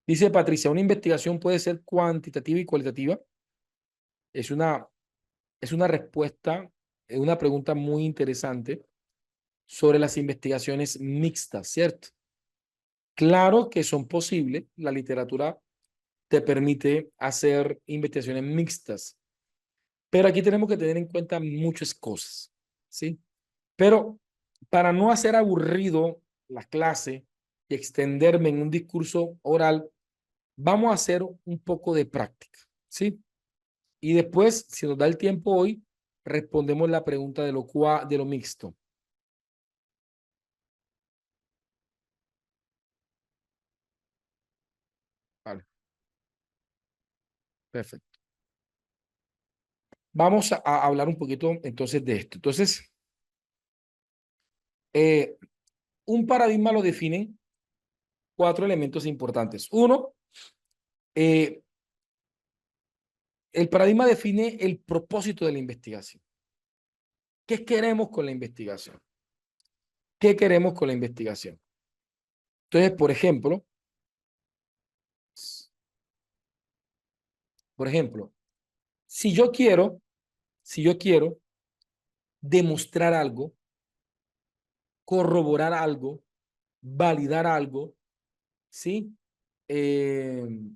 Dice Patricia, una investigación puede ser cuantitativa y cualitativa. Es una, es una respuesta, es una pregunta muy interesante sobre las investigaciones mixtas, ¿cierto? Claro que son posibles, la literatura te permite hacer investigaciones mixtas, pero aquí tenemos que tener en cuenta muchas cosas, ¿sí? Pero para no hacer aburrido la clase y extenderme en un discurso oral, vamos a hacer un poco de práctica, ¿sí? Y después, si nos da el tiempo hoy, respondemos la pregunta de lo mixto. Vale, perfecto. Vamos a hablar un poquito entonces de esto. Entonces, eh, un paradigma lo definen cuatro elementos importantes. Uno, eh, el paradigma define el propósito de la investigación. ¿Qué queremos con la investigación? ¿Qué queremos con la investigación? Entonces, por ejemplo, si yo quiero, si yo quiero demostrar algo, corroborar algo, validar algo, ¿sí? Eh,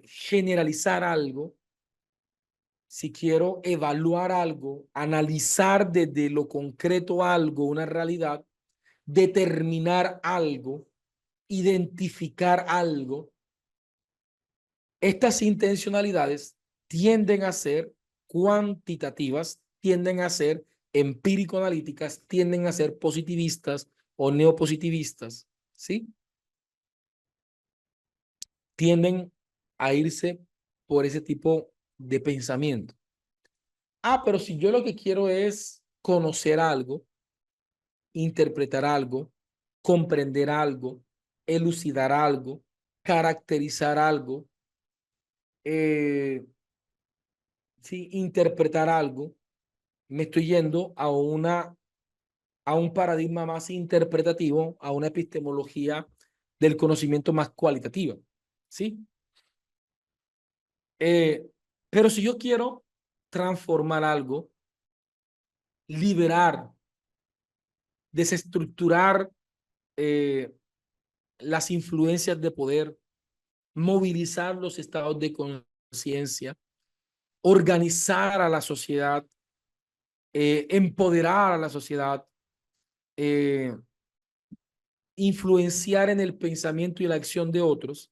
generalizar algo, si quiero evaluar algo, analizar desde lo concreto algo, una realidad, determinar algo, identificar algo, estas intencionalidades tienden a ser cuantitativas, tienden a ser empírico-analíticas, tienden a ser positivistas o neopositivistas, ¿sí? Tienden a irse por ese tipo de pensamiento. Ah, pero si yo lo que quiero es conocer algo, interpretar algo, comprender algo, elucidar algo, caracterizar algo, sí, interpretar algo, me estoy yendo a un paradigma más interpretativo, a una epistemología del conocimiento más cualitativa, ¿sí? Eh, pero si yo quiero transformar algo, liberar, desestructurar eh, las influencias de poder, movilizar los estados de conciencia, organizar a la sociedad, empoderar a la sociedad, eh, influenciar en el pensamiento y la acción de otros,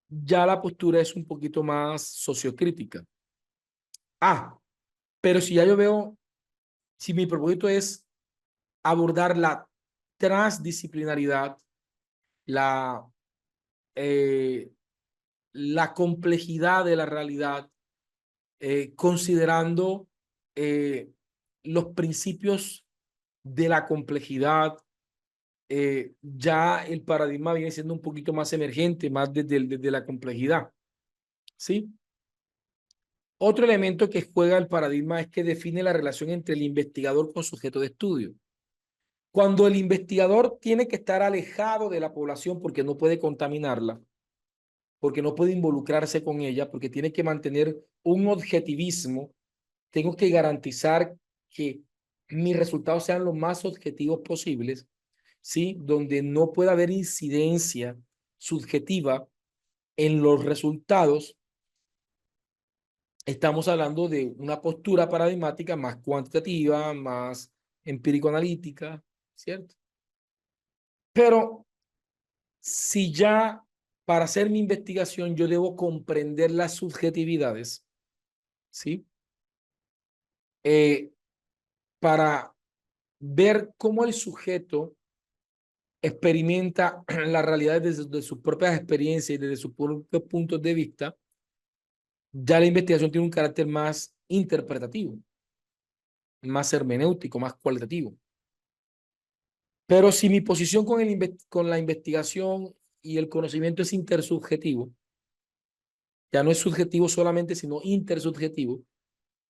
ya la postura es un poquito más sociocrítica. Ah, pero si ya yo veo, si mi propósito es abordar la transdisciplinaridad, la, eh, la complejidad de la realidad, considerando eh, los principios de la complejidad, ya el paradigma viene siendo un poquito más emergente, más desde la complejidad, ¿sí? Otro elemento que juega el paradigma es que define la relación entre el investigador con sujeto de estudio. Cuando el investigador tiene que estar alejado de la población porque no puede contaminarla, porque no puede involucrarse con ella, porque tiene que mantener un objetivismo, tengo que garantizar que mis resultados sean lo más objetivos posibles, ¿sí? Donde no pueda haber incidencia subjetiva en los resultados. Estamos hablando de una postura paradigmática más cuantitativa, más empírico-analítica, ¿cierto? Pero si ya para hacer mi investigación yo debo comprender las subjetividades, ¿sí? Para ver cómo el sujeto experimenta la realidad desde sus propias experiencias y desde sus propios puntos de vista, ya la investigación tiene un carácter más interpretativo, más hermenéutico, más cualitativo. Pero si mi posición con la investigación y el conocimiento es intersubjetivo, ya no es subjetivo solamente, sino intersubjetivo,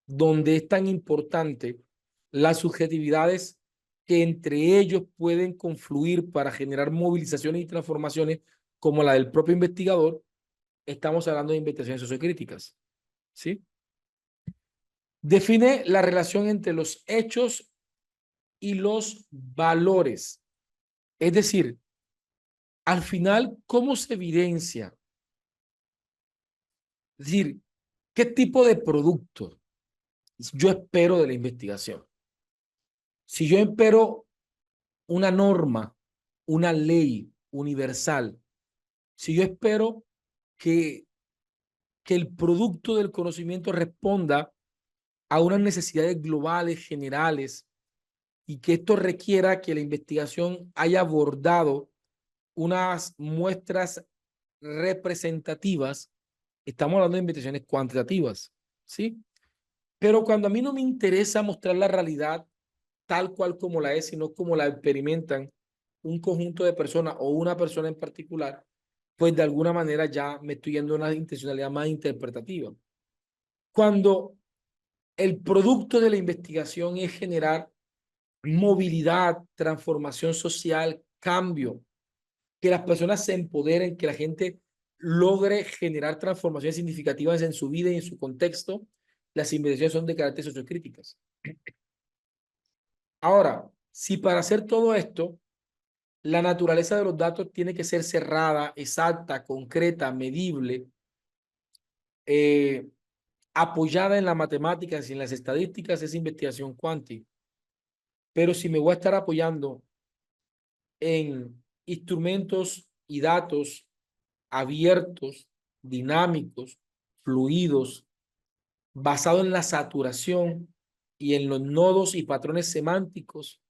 donde es tan importante las subjetividades que entre ellos pueden confluir para generar movilizaciones y transformaciones como la del propio investigador, estamos hablando de investigaciones sociocríticas, ¿sí? Define la relación entre los hechos y los valores. Es decir, al final, ¿cómo se evidencia? Es decir, ¿qué tipo de producto yo espero de la investigación? Si yo espero una norma, una ley universal, si yo espero que, que el producto del conocimiento responda a unas necesidades globales, generales, y que esto requiera que la investigación haya abordado unas muestras representativas, estamos hablando de investigaciones cuantitativas, ¿sí? Pero cuando a mí no me interesa mostrar la realidad tal cual como la es, sino como la experimentan un conjunto de personas o una persona en particular, pues de alguna manera ya me estoy yendo a una intencionalidad más interpretativa. Cuando el producto de la investigación es generar movilidad, transformación social, cambio, que las personas se empoderen, que la gente logre generar transformaciones significativas en su vida y en su contexto, las investigaciones son de carácter sociocríticas. Ahora, si para hacer todo esto, la naturaleza de los datos tiene que ser cerrada, exacta, concreta, medible, eh, apoyada en las matemáticas y en las estadísticas, es investigación cuántica. Pero si me voy a estar apoyando en instrumentos y datos abiertos, dinámicos, fluidos, basado en la saturación y en los nodos y patrones semánticos,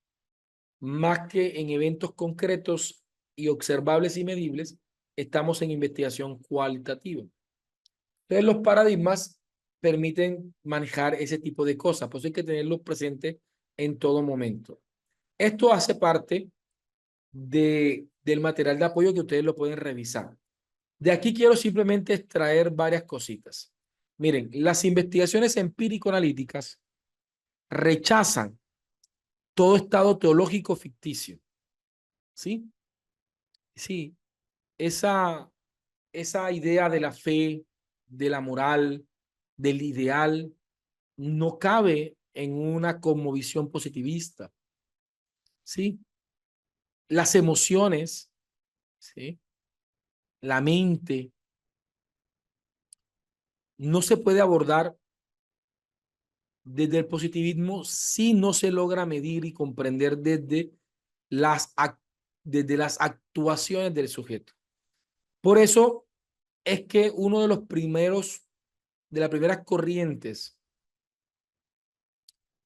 más que en eventos concretos y observables y medibles, estamos en investigación cualitativa. Entonces, los paradigmas permiten manejar ese tipo de cosas, por eso hay que tenerlos presentes en todo momento. Esto hace parte del material de apoyo que ustedes lo pueden revisar. De aquí quiero simplemente extraer varias cositas. Miren, las investigaciones empírico-analíticas rechazan todo estado teológico ficticio. ¿Sí? Sí, esa idea de la fe, de la moral, del ideal, no cabe en una cosmovisión positivista. ¿Sí? Las emociones, ¿sí? La mente, no se puede abordar desde el positivismo si no se logra medir y comprender las, desde las actuaciones del sujeto. Por eso es que uno de los primeros, de las primeras corrientes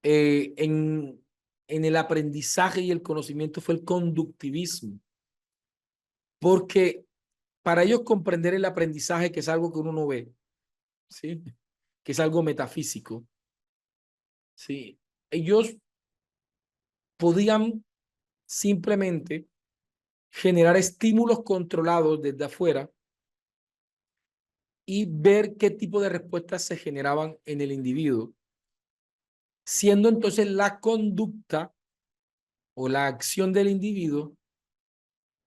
eh, en, en el aprendizaje y el conocimiento fue el conductivismo, porque para ellos comprender el aprendizaje, que es algo que uno no ve, ¿sí? Que es algo metafísico, ¿sí? Ellos podían simplemente generar estímulos controlados desde afuera y ver qué tipo de respuestas se generaban en el individuo, siendo entonces la conducta o la acción del individuo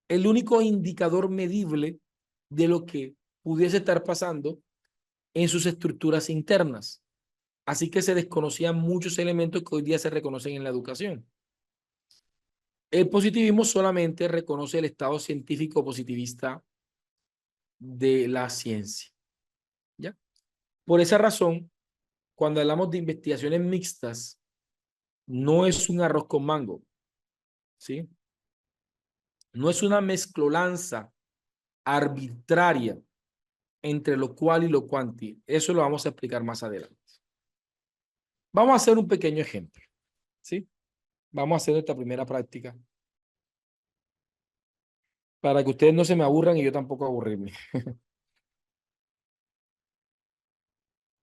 el único indicador medible de lo que pudiese estar pasando en sus estructuras internas. Así que se desconocían muchos elementos que hoy día se reconocen en la educación. El positivismo solamente reconoce el estado científico positivista de la ciencia, ¿ya? Por esa razón, cuando hablamos de investigaciones mixtas, no es un arroz con mango, ¿sí? No es una mezcolanza arbitraria entre lo cual y lo cuanti. Eso lo vamos a explicar más adelante. Vamos a hacer un pequeño ejemplo, ¿sí? Vamos a hacer esta primera práctica para que ustedes no se me aburran y yo tampoco aburrirme.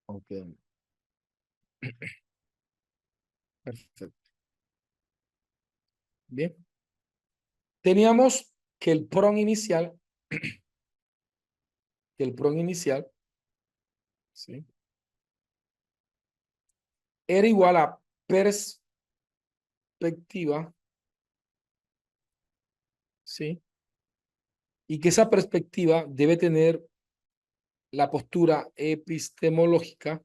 Ok, perfecto. Bien. Teníamos que el PRON inicial, ¿sí? Era igual a perspectiva, ¿sí? Y que esa perspectiva debe tener la postura epistemológica,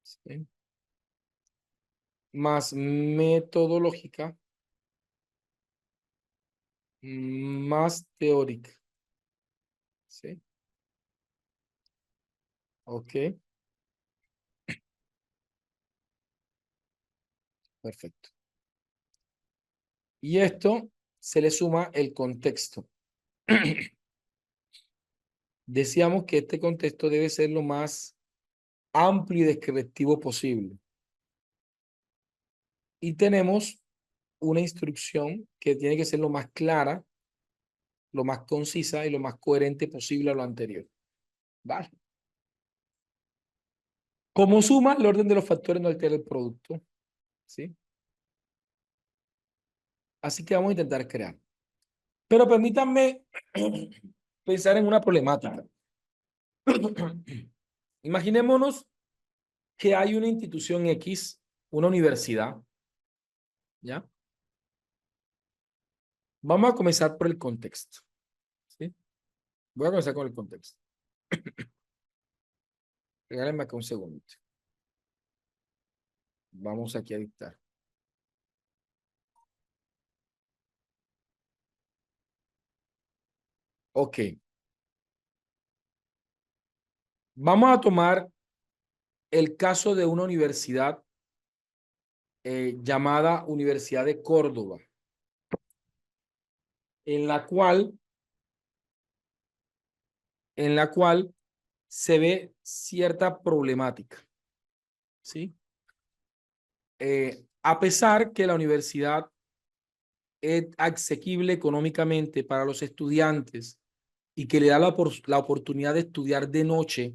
¿sí? Más metodológica, más teórica, ¿sí? Ok, perfecto. Y esto se le suma el contexto. Decíamos que este contexto debe ser lo más amplio y descriptivo posible. Y tenemos una instrucción que tiene que ser lo más clara, lo más concisa y lo más coherente posible a lo anterior. ¿Vale? Como suma, el orden de los factores no altera el producto, ¿sí? Así que vamos a intentar crear. Pero permítanme pensar en una problemática. Imaginémonos que hay una institución X, una universidad, ¿ya? Vamos a comenzar por el contexto, ¿sí? Voy a comenzar con el contexto. Regálenme acá un segundo. Vamos aquí a dictar. Ok. Vamos a tomar el caso de una universidad llamada Universidad de Córdoba, en la cual, en la cual se ve cierta problemática, ¿sí? A pesar que la universidad es asequible económicamente para los estudiantes y que le da la oportunidad de estudiar de noche,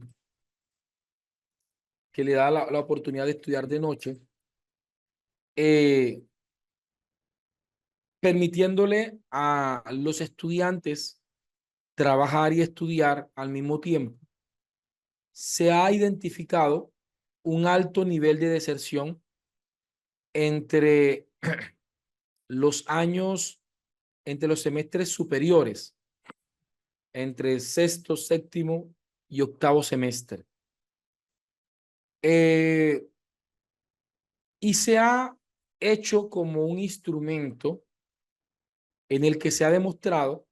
que le da la oportunidad de estudiar de noche, eh, permitiéndole a los estudiantes trabajar y estudiar al mismo tiempo, se ha identificado un alto nivel de deserción entre los años, entre los semestres superiores, entre sexto, séptimo y octavo semestre. Y se ha hecho como un instrumento en el que se ha demostrado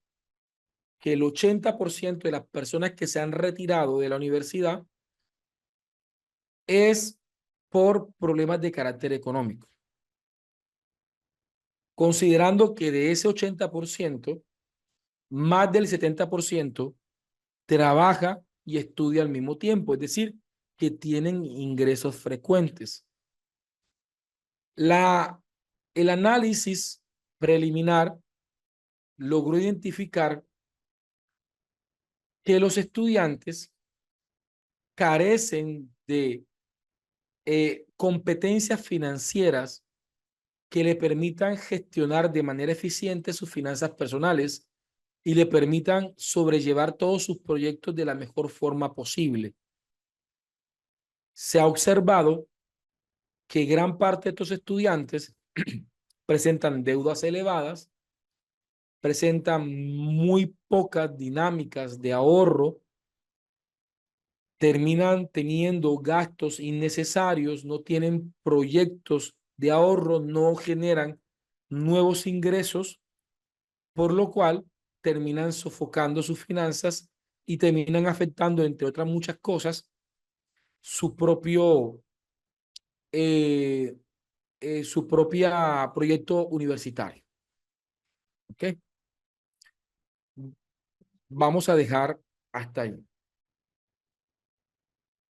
que el 80% de las personas que se han retirado de la universidad es por problemas de carácter económico. Considerando que de ese 80%, más del 70% trabaja y estudia al mismo tiempo, es decir, que tienen ingresos frecuentes. El análisis preliminar logró identificar que los estudiantes carecen de competencias financieras que le permitan gestionar de manera eficiente sus finanzas personales y le permitan sobrellevar todos sus proyectos de la mejor forma posible. Se ha observado que gran parte de estos estudiantes presentan deudas elevadas, presentan muy pocas dinámicas de ahorro, terminan teniendo gastos innecesarios, no tienen proyectos de ahorro, no generan nuevos ingresos, por lo cual terminan sofocando sus finanzas y terminan afectando, entre otras muchas cosas, su propio, eh, su propia proyecto universitario. ¿Ok? Vamos a dejar hasta ahí.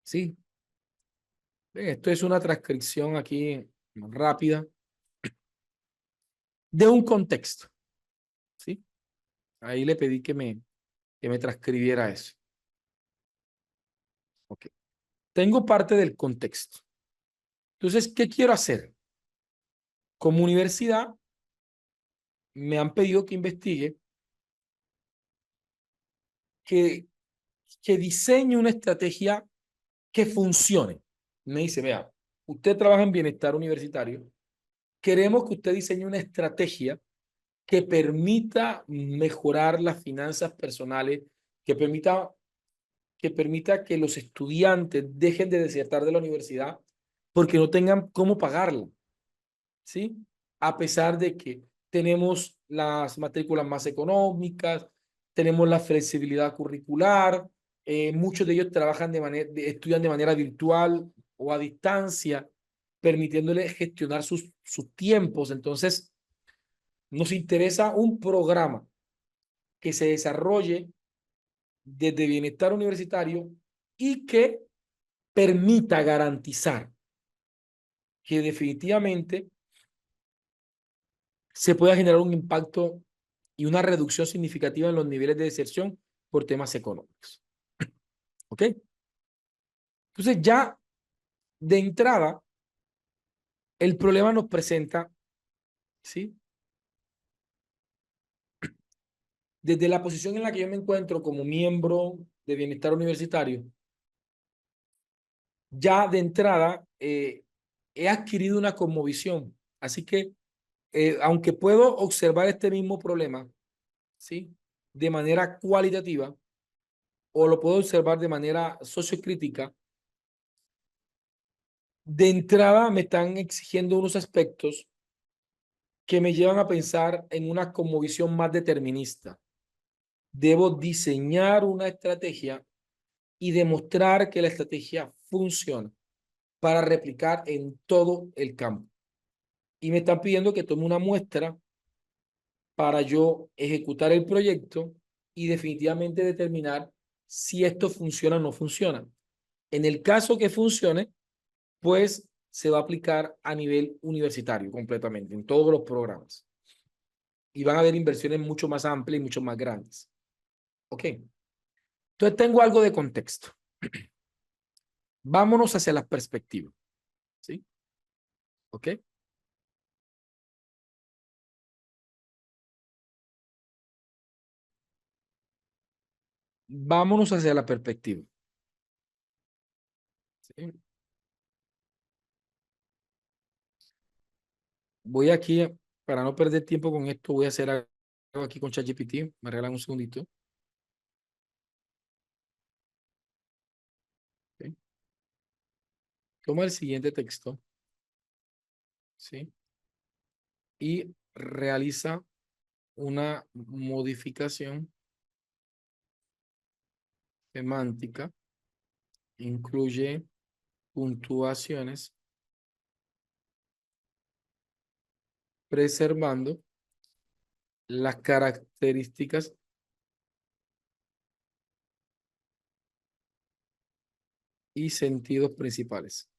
¿Sí? Esto es una transcripción aquí rápida de un contexto. ¿Sí? Ahí le pedí que me transcribiera eso. Ok. Tengo parte del contexto. Entonces, ¿qué quiero hacer? Como universidad, me han pedido que investigue, que, que diseñe una estrategia que funcione. Me dice, vea, usted trabaja en bienestar universitario, queremos que usted diseñe una estrategia que permita mejorar las finanzas personales, que permita que los estudiantes dejen de desertar de la universidad porque no tengan cómo pagarla, ¿sí? A pesar de que tenemos las matrículas más económicas, tenemos la flexibilidad curricular, muchos de ellos trabajan estudian de manera virtual o a distancia, permitiéndoles gestionar sus tiempos. Entonces, nos interesa un programa que se desarrolle desde bienestar universitario y que permita garantizar que definitivamente se pueda generar un impacto y una reducción significativa en los niveles de deserción por temas económicos. ¿Ok? Entonces ya de entrada, el problema nos presenta, ¿sí? Desde la posición en la que yo me encuentro como miembro de bienestar universitario, ya de entrada he adquirido una cosmovisión. Así que, aunque puedo observar este mismo problema, ¿sí? De manera cualitativa, o lo puedo observar de manera sociocrítica, de entrada me están exigiendo unos aspectos que me llevan a pensar en una cosmovisión más determinista. Debo diseñar una estrategia y demostrar que la estrategia funciona para replicar en todo el campo. Y me están pidiendo que tome una muestra para yo ejecutar el proyecto y definitivamente determinar si esto funciona o no funciona. En el caso que funcione, pues se va a aplicar a nivel universitario completamente, en todos los programas. Y van a haber inversiones mucho más amplias y mucho más grandes. ¿Ok? Entonces tengo algo de contexto. Vámonos hacia las perspectivas. ¿Sí? ¿Ok? Vámonos hacia la perspectiva. ¿Sí? Voy aquí, para no perder tiempo con esto, voy a hacer algo aquí con ChatGPT. Me regalan un segundito. ¿Ok? Toma el siguiente texto. ¿Sí? Y realiza una modificación semántica. Incluye puntuaciones, preservando las características y sentidos principales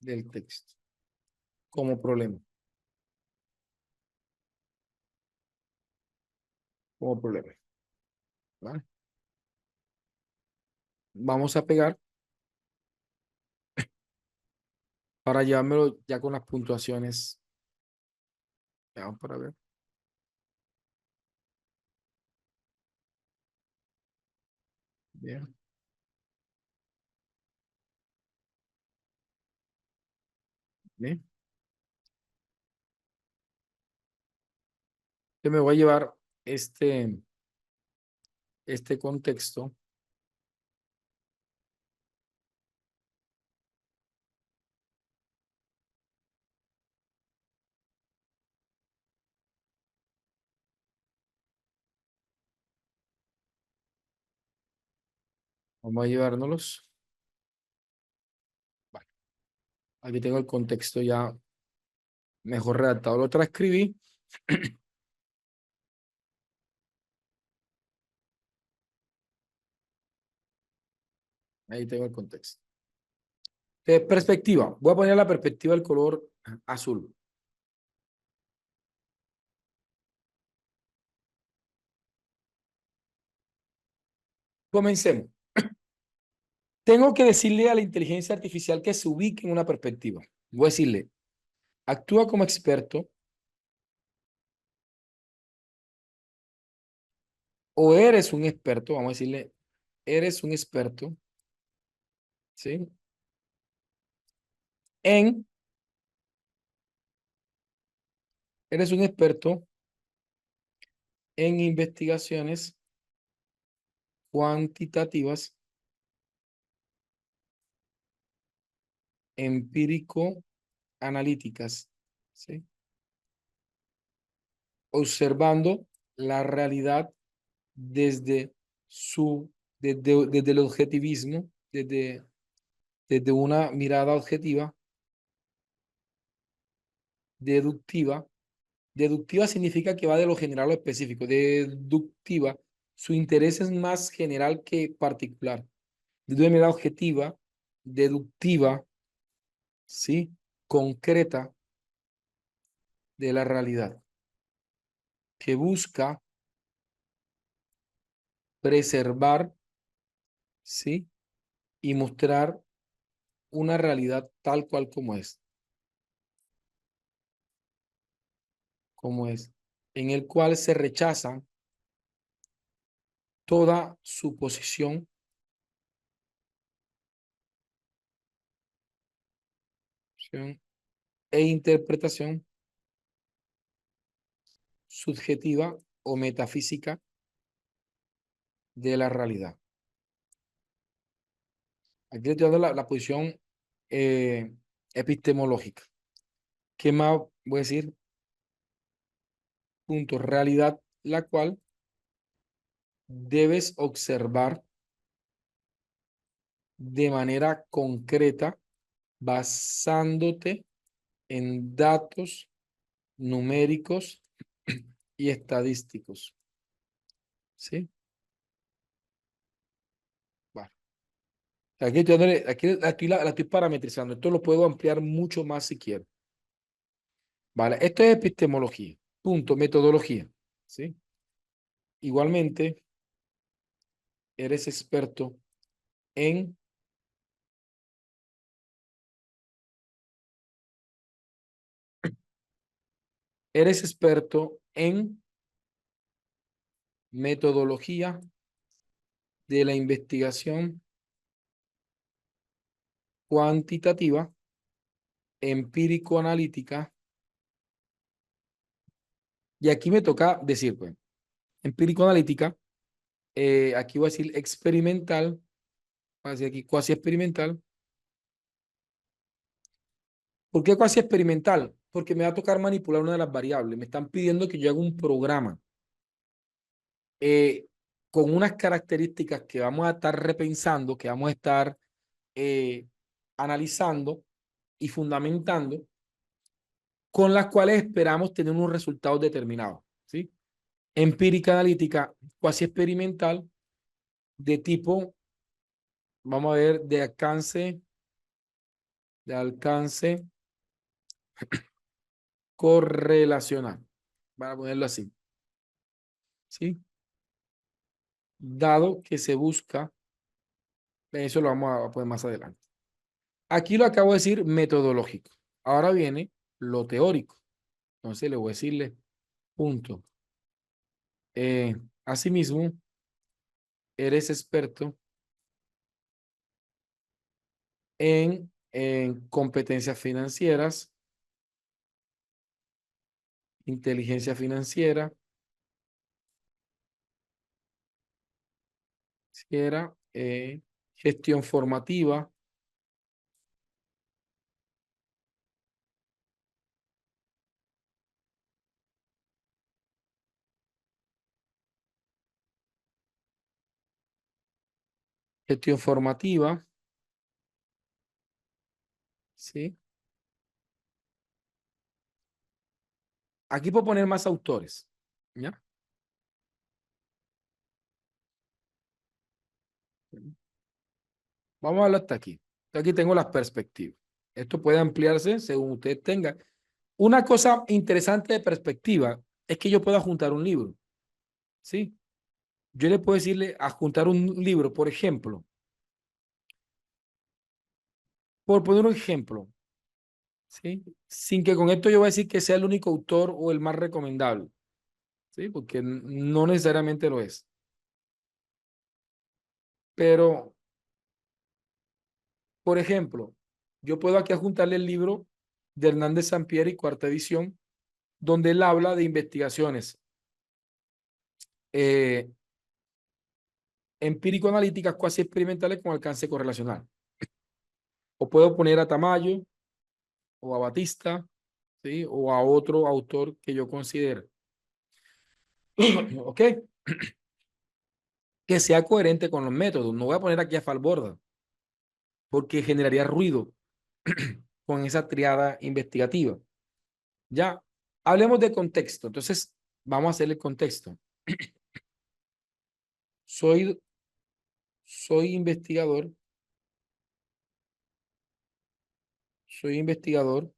del texto como problema, como problema. ¿Vale? Vamos a pegar para llevármelo ya con las puntuaciones. Vamos para ver. Bien. ¿Bien? Yo me voy a llevar este contexto. Vamos a llevárnoslos. Vale. Aquí tengo el contexto ya mejor redactado. Lo transcribí. Ahí tengo el contexto. Perspectiva. Voy a poner la perspectiva del color azul. Comencemos. Tengo que decirle a la inteligencia artificial que se ubique en una perspectiva. Voy a decirle, actúa como experto o eres un experto, vamos a decirle, eres un experto, ¿sí? En, eres un experto en investigaciones cuantitativas, empírico-analíticas, ¿sí? Observando la realidad desde desde el objetivismo, desde una mirada objetiva, deductiva. Deductiva significa que va de lo general a lo específico. Deductiva, su interés es más general que particular. Desde una mirada objetiva, deductiva, ¿sí? Concreta de la realidad, que busca preservar, ¿sí? Y mostrar una realidad tal cual como es, en el cual se rechaza toda suposición e interpretación subjetiva o metafísica de la realidad. Aquí le estoy dando la posición eh, epistemológica. ¿Qué más voy a decir? Punto, realidad, la cual debes observar de manera concreta basándote en datos numéricos y estadísticos. ¿Sí? Bueno, aquí la estoy parametrizando. Esto lo puedo ampliar mucho más si quiero. Vale, esto es epistemología. Punto, metodología. ¿Sí? Igualmente, eres experto en, eres experto en metodología de la investigación cuantitativa, empírico-analítica, y aquí me toca decir, pues, empírico-analítica, aquí voy a decir experimental, voy a decir aquí cuasi experimental. ¿Por qué cuasi experimental? Porque me va a tocar manipular una de las variables. Me están pidiendo que yo haga un programa eh, con unas características que vamos a estar repensando, que vamos a estar eh, analizando y fundamentando, con las cuales esperamos tener unos resultados determinados, ¿sí? Empírica analítica, cuasi experimental, de tipo, vamos a ver, de alcance correlacional, para ponerlo así, ¿sí? Dado que se busca, eso lo vamos a poner más adelante. Aquí lo acabo de decir metodológico. Ahora viene lo teórico. Entonces le voy a decirle punto. Asimismo, eres experto en en competencias financieras, inteligencia financiera, gestión formativa, gestión formativa, ¿sí? Aquí puedo poner más autores, ¿ya? Vamos a hablar hasta aquí. Aquí tengo las perspectivas. Esto puede ampliarse según usted tenga. Una cosa interesante de perspectiva es que yo pueda juntar un libro, ¿sí? Yo le puedo decirle a juntar un libro, por ejemplo, por poner un ejemplo, ¿sí? Sin que con esto yo voy a decir que sea el único autor o el más recomendable, ¿sí? Porque no necesariamente lo es. Pero, por ejemplo, yo puedo aquí adjuntarle el libro de Hernández Sampieri, cuarta edición, donde él habla de investigaciones eh, empírico-analíticas cuasi experimentales con alcance correlacional. O puedo poner a Tamayo o a Batista, ¿sí? O a otro autor que yo considere. ¿Ok? Que sea coherente con los métodos. No voy a poner aquí a Falborda porque generaría ruido con esa triada investigativa. Ya, hablemos de contexto. Entonces, vamos a hacer el contexto. Soy, soy investigador, soy investigador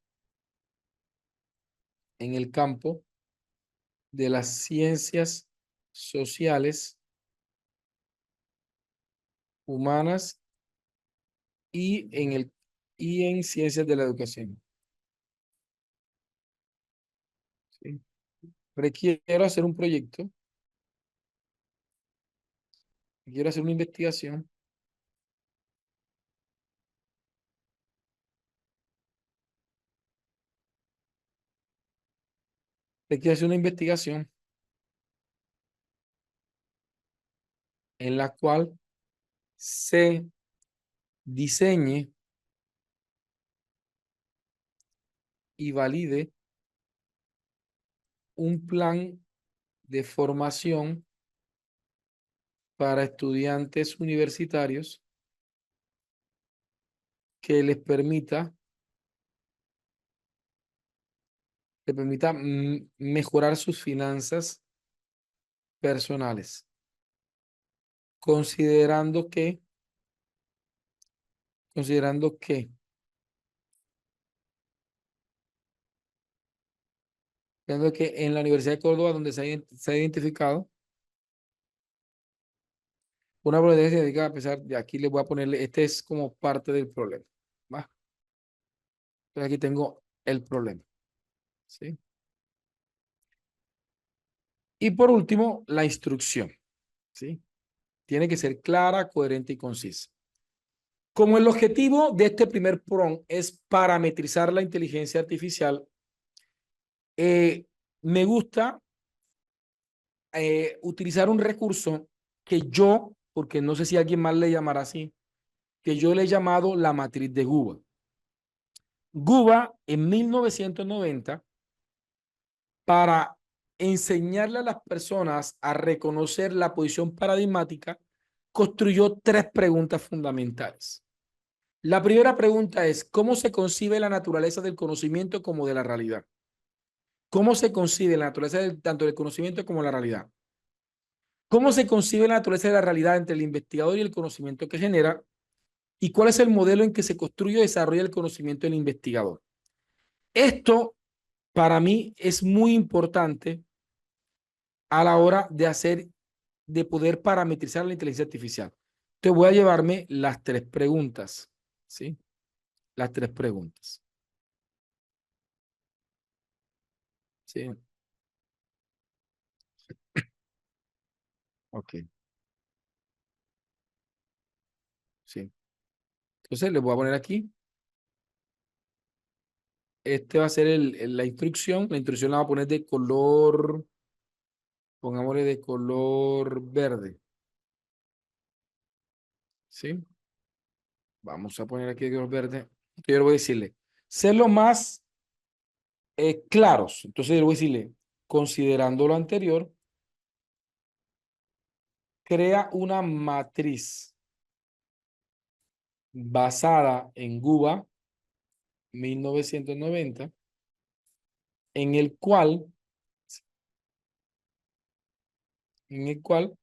en el campo de las ciencias sociales, humanas y en ciencias de la educación. ¿Sí? Requiero hacer un proyecto, quiero hacer una investigación, requiero hacer una investigación en la cual se diseñe y valide un plan de formación para estudiantes universitarios que les permita mejorar sus finanzas personales, considerando que, considerando que, considerando que en la Universidad de Córdoba, donde se ha identificado una probabilidad genética, a pesar de aquí les voy a ponerle, este es como parte del problema. ¿Va? Entonces aquí tengo el problema. ¿Sí? Y por último, la instrucción. ¿Sí? Tiene que ser clara, coherente y concisa. Como el objetivo de este primer prompt es parametrizar la inteligencia artificial, eh, me gusta utilizar un recurso que yo, porque no sé si alguien más le llamará así, que yo le he llamado la matriz de Guba. Guba en 1990, para enseñarle a las personas a reconocer la posición paradigmática, construyó tres preguntas fundamentales. La primera pregunta es, ¿cómo se concibe la naturaleza del conocimiento como de la realidad? ¿Cómo se concibe la naturaleza tanto del conocimiento como de la realidad? ¿Cómo se concibe la naturaleza de la realidad entre el investigador y el conocimiento que genera? ¿Y cuál es el modelo en que se construye y desarrolla el conocimiento del investigador? Esto para mí es muy importante a la hora de poder parametrizar la inteligencia artificial. Te voy a llevarme las tres preguntas, ¿sí? Las tres preguntas, ¿sí? Ok, sí. Entonces le voy a poner aquí Este va a ser la instrucción. La instrucción la va a poner de color, pongámosle de color verde. ¿Sí? Vamos a poner aquí de color verde. Yo le voy a decirle, ser lo más claros. Entonces yo le voy a decirle, considerando lo anterior, crea una matriz basada en GUBA 1990, en el cual, en el cual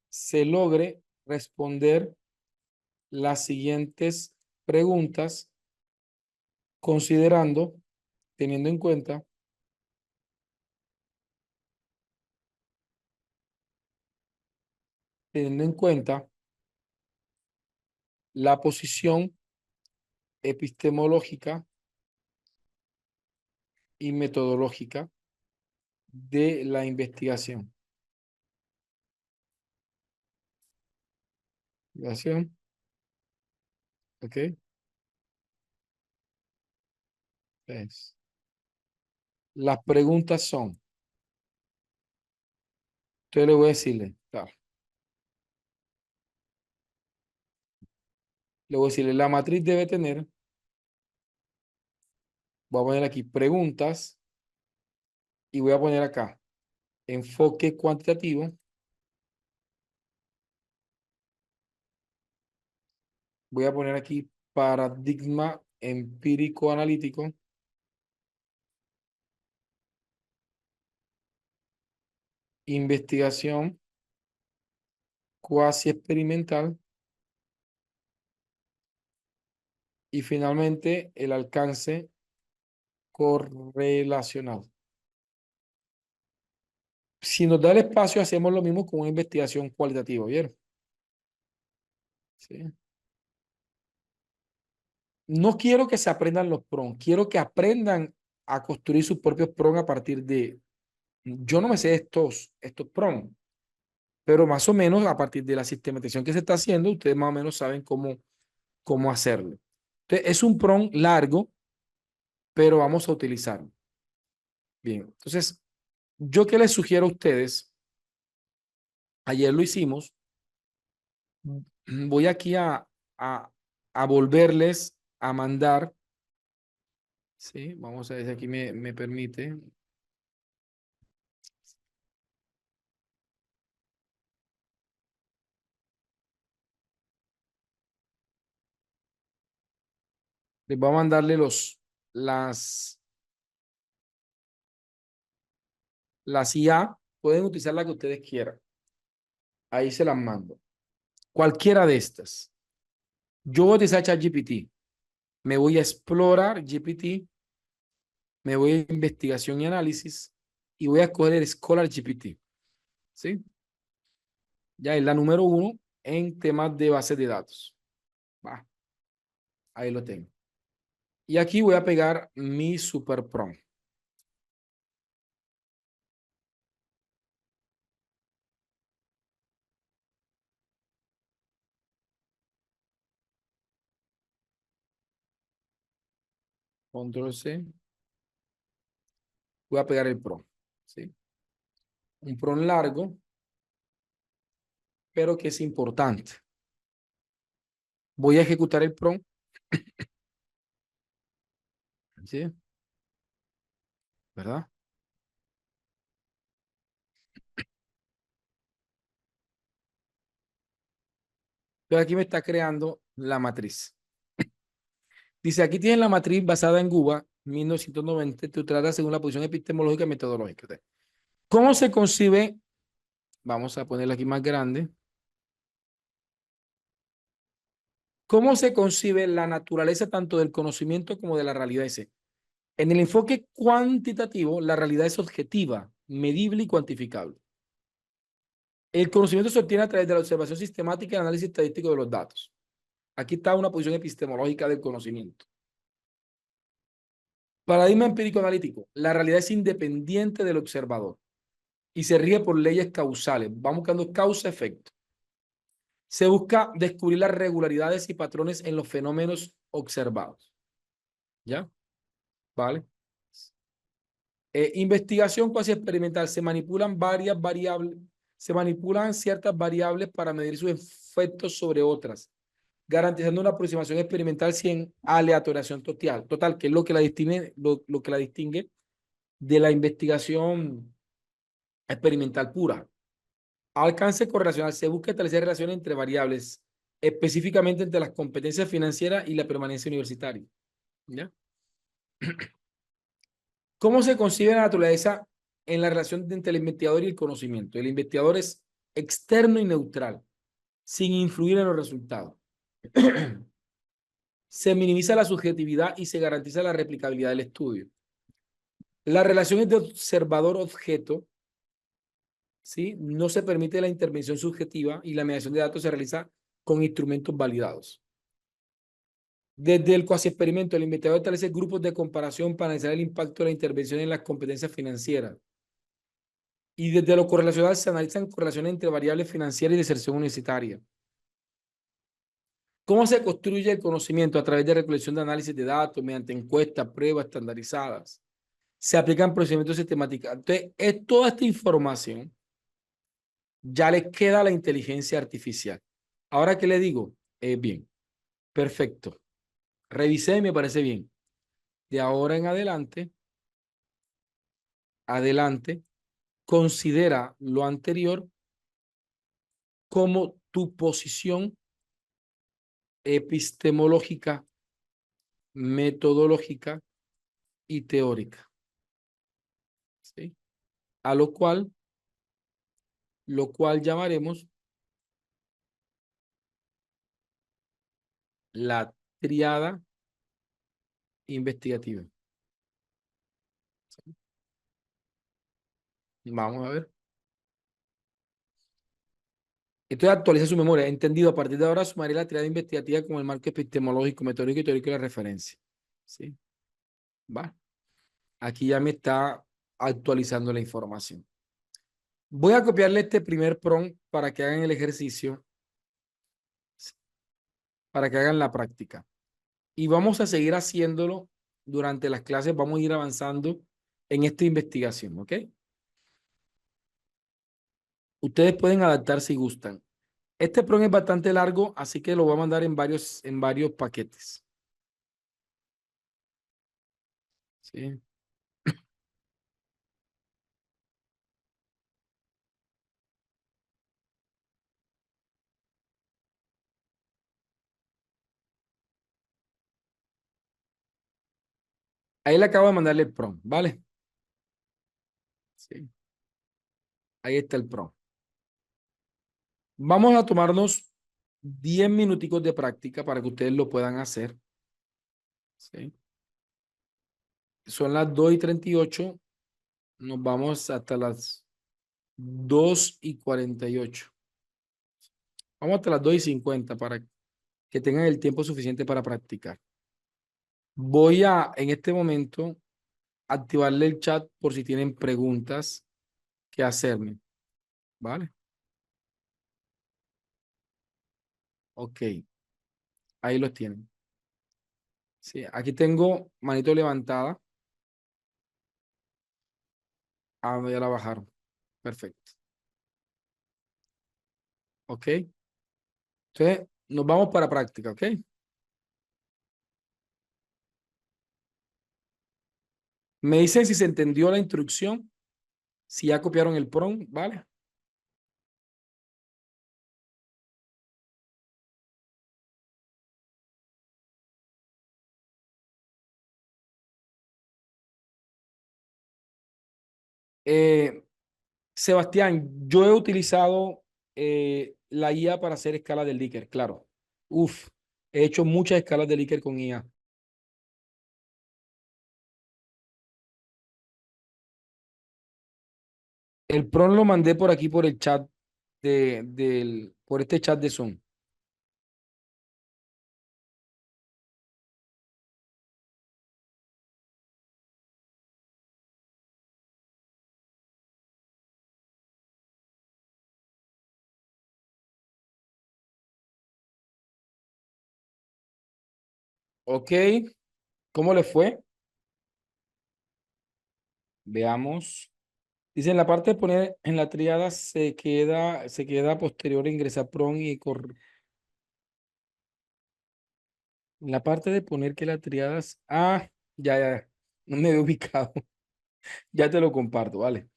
se logre responder las siguientes preguntas, considerando, teniendo en cuenta, teniendo en cuenta la posición epistemológica y metodológica de la investigación. Investigación, ¿ok? Pues, las preguntas son, entonces le voy a decirle, claro, le voy a decirle, la matriz debe tener, voy a poner aquí preguntas y voy a poner acá enfoque cuantitativo, voy a poner aquí paradigma empírico analítico, investigación cuasi experimental y finalmente el alcance correlacional. Si nos da el espacio, hacemos lo mismo con una investigación cualitativa, ¿vieron? Sí. No quiero que se aprendan los PROM, quiero que aprendan a construir sus propios PROM a partir de, yo no me sé estos PROM, pero más o menos a partir de la sistematización que se está haciendo, ustedes más o menos saben cómo hacerlo. Entonces, es un PROM largo, pero vamos a utilizarlo. Bien, entonces, yo qué les sugiero a ustedes, ayer lo hicimos, voy aquí a, a volverles a mandar, ¿sí? Vamos a ver si aquí me permite. Les voy a mandarle las IA, pueden utilizar la que ustedes quieran. Ahí se las mando. Cualquiera de estas. Yo voy a utilizar ChatGPT. Me voy a explorar GPT, me voy a investigación y análisis y voy a escoger el Scholar GPT. ¿Sí? Ya es la número 1 en temas de bases de datos. Va, ahí lo tengo. Y aquí voy a pegar mi super prompt. Control C. Voy a pegar el prompt. ¿Sí? Un prompt largo, pero que es importante. Voy a ejecutar el prompt. ¿Sí? ¿Verdad? Pero aquí me está creando la matriz. Dice, aquí tienes la matriz basada en GUBA 1990, tú tratas según la posición epistemológica y metodológica. ¿Cómo se concibe? Vamos a ponerla aquí más grande. ¿Cómo se concibe la naturaleza tanto del conocimiento como de la realidad? En el enfoque cuantitativo, la realidad es objetiva, medible y cuantificable. El conocimiento se obtiene a través de la observación sistemática y el análisis estadístico de los datos. Aquí está una posición epistemológica del conocimiento. Paradigma empírico analítico. La realidad es independiente del observador y se rige por leyes causales. Vamos buscando causa-efecto. Se busca descubrir las regularidades y patrones en los fenómenos observados. ¿Ya? ¿Vale? Investigación cuasi experimental. Se manipulan varias variables, se manipulan ciertas variables para medir sus efectos sobre otras, garantizando una aproximación experimental sin aleatorización total, total, que es lo que la distingue de la investigación experimental pura. Alcance correlacional. Se busca establecer relaciones entre variables, específicamente entre las competencias financieras y la permanencia universitaria. ¿Ya? ¿Cómo se concibe la naturaleza en la relación entre el investigador y el conocimiento? El investigador es externo y neutral, sin influir en los resultados. Se minimiza la subjetividad y se garantiza la replicabilidad del estudio. La relación entre observador-objeto, ¿sí? No se permite la intervención subjetiva y la mediación de datos se realiza con instrumentos validados. Desde el cuasi experimento, el investigador establece grupos de comparación para analizar el impacto de la intervención en las competencias financieras. Y desde lo correlacional se analizan correlaciones entre variables financieras y deserción universitaria. ¿Cómo se construye el conocimiento? A través de recolección de análisis de datos, mediante encuestas, pruebas estandarizadas. Se aplican procedimientos sistemáticos. Entonces, toda esta información ya les queda a la inteligencia artificial. Ahora, ¿qué le digo? Bien, perfecto. Revisé y me parece bien. De ahora en adelante, considera lo anterior como tu posición epistemológica, metodológica y teórica. ¿Sí? A lo cual llamaremos la triada investigativa. Vamos a ver. Entonces actualiza su memoria. Entendido. A partir de ahora sumaré la triada investigativa como el marco epistemológico, metódico y teórico de la referencia. ¿Sí? Va. Aquí ya me está actualizando la información. Voy a copiarle este primer prompt para que hagan el ejercicio, para que hagan la práctica. Y vamos a seguir haciéndolo durante las clases. Vamos a ir avanzando en esta investigación, ¿ok? Ustedes pueden adaptar si gustan. Este prompt es bastante largo, así que lo voy a mandar en varios paquetes. ¿Sí? Ahí le acabo de mandarle el prompt, ¿vale? Sí. Ahí está el prompt. Vamos a tomarnos 10 minuticos de práctica para que ustedes lo puedan hacer. ¿Sí? Son las 2:38. Nos vamos hasta las 2:48. Vamos hasta las 2:50 para que tengan el tiempo suficiente para practicar. Voy a, en este momento, activarle el chat por si tienen preguntas que hacerme. ¿Vale? Ok, ahí los tienen. Sí, aquí tengo manito levantada. Ah, ya la bajaron. Perfecto. Ok. Entonces, nos vamos para práctica, ¿ok? Me dicen si se entendió la instrucción, si ya copiaron el prompt, ¿vale? Eh, Sebastián, yo he utilizado la IA para hacer escalas del Likert, claro. Uf, he hecho muchas escalas de Likert con IA. El prompt lo mandé por aquí por el chat por este chat de Zoom. Ok, ¿Cómo le fue? Veamos. Dice, en la parte de poner en la triada se queda posterior a ingresar PRON y en la parte de poner que la triada ya, no me he ubicado. Ya te lo comparto, ¿vale?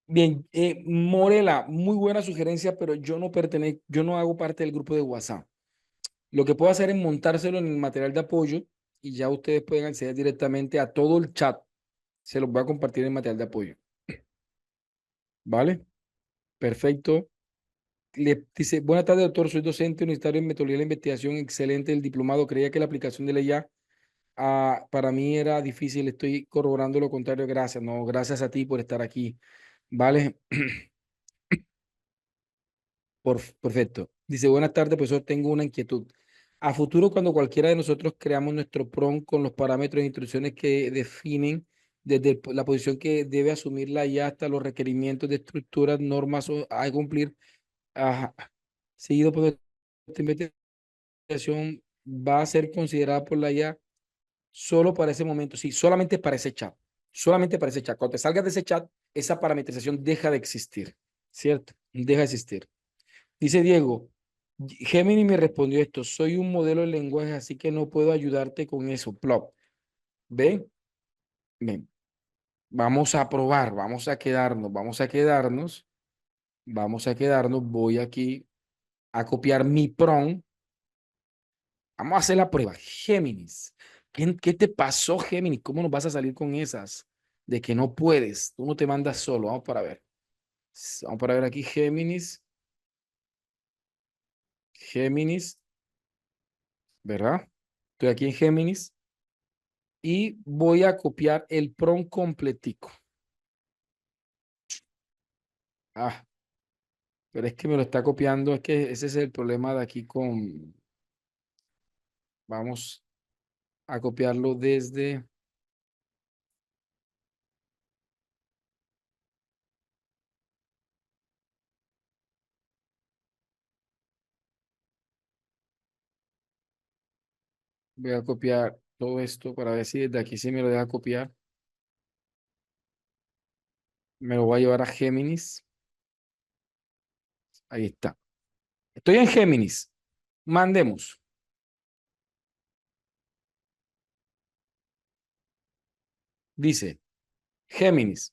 Bien, Morela, muy buena sugerencia, pero yo no hago parte del grupo de WhatsApp. Lo que puedo hacer es montárselo en el material de apoyo y ya ustedes pueden acceder directamente a todo el chat. Se los voy a compartir en el material de apoyo. ¿Vale? Perfecto. Le dice, buenas tardes, doctor. Soy docente universitario en metodología de la investigación. Excelente el diplomado. Creía que la aplicación de la IA para mí era difícil. Estoy corroborando lo contrario. Gracias. No, gracias a ti por estar aquí. ¿Vale? Perfecto. Dice, buenas tardes, profesor. Tengo una inquietud. A futuro, cuando cualquiera de nosotros creamos nuestro PROM con los parámetros e instrucciones que definen desde la posición que debe asumir la IA hasta los requerimientos de estructuras, normas a cumplir, ajá, seguido por esta investigación, va a ser considerada por la IA solo para ese momento. Sí, solamente para ese chat. Solamente para ese chat. Cuando te salgas de ese chat, esa parametrización deja de existir. ¿Cierto? Deja de existir. Dice Diego, Gemini me respondió esto, soy un modelo de lenguaje, así que no puedo ayudarte con eso. Plop. ¿Ven? Ven. Vamos a probar, vamos a quedarnos. Voy aquí a copiar mi prompt. Vamos a hacer la prueba. Géminis. ¿Qué te pasó, Géminis? ¿Cómo nos vas a salir con esas? De que no puedes, tú no te mandas solo. Vamos para ver. Vamos para ver aquí, Géminis. Géminis, ¿verdad? Estoy aquí en Géminis y voy a copiar el prompt completico. Ah, pero es que me lo está copiando, es que ese es el problema de aquí con, vamos a copiarlo voy a copiar todo esto para ver si desde aquí sí me lo deja copiar. Me lo voy a llevar a Géminis. Ahí está. Estoy en Géminis. Mandemos. Dice, Géminis.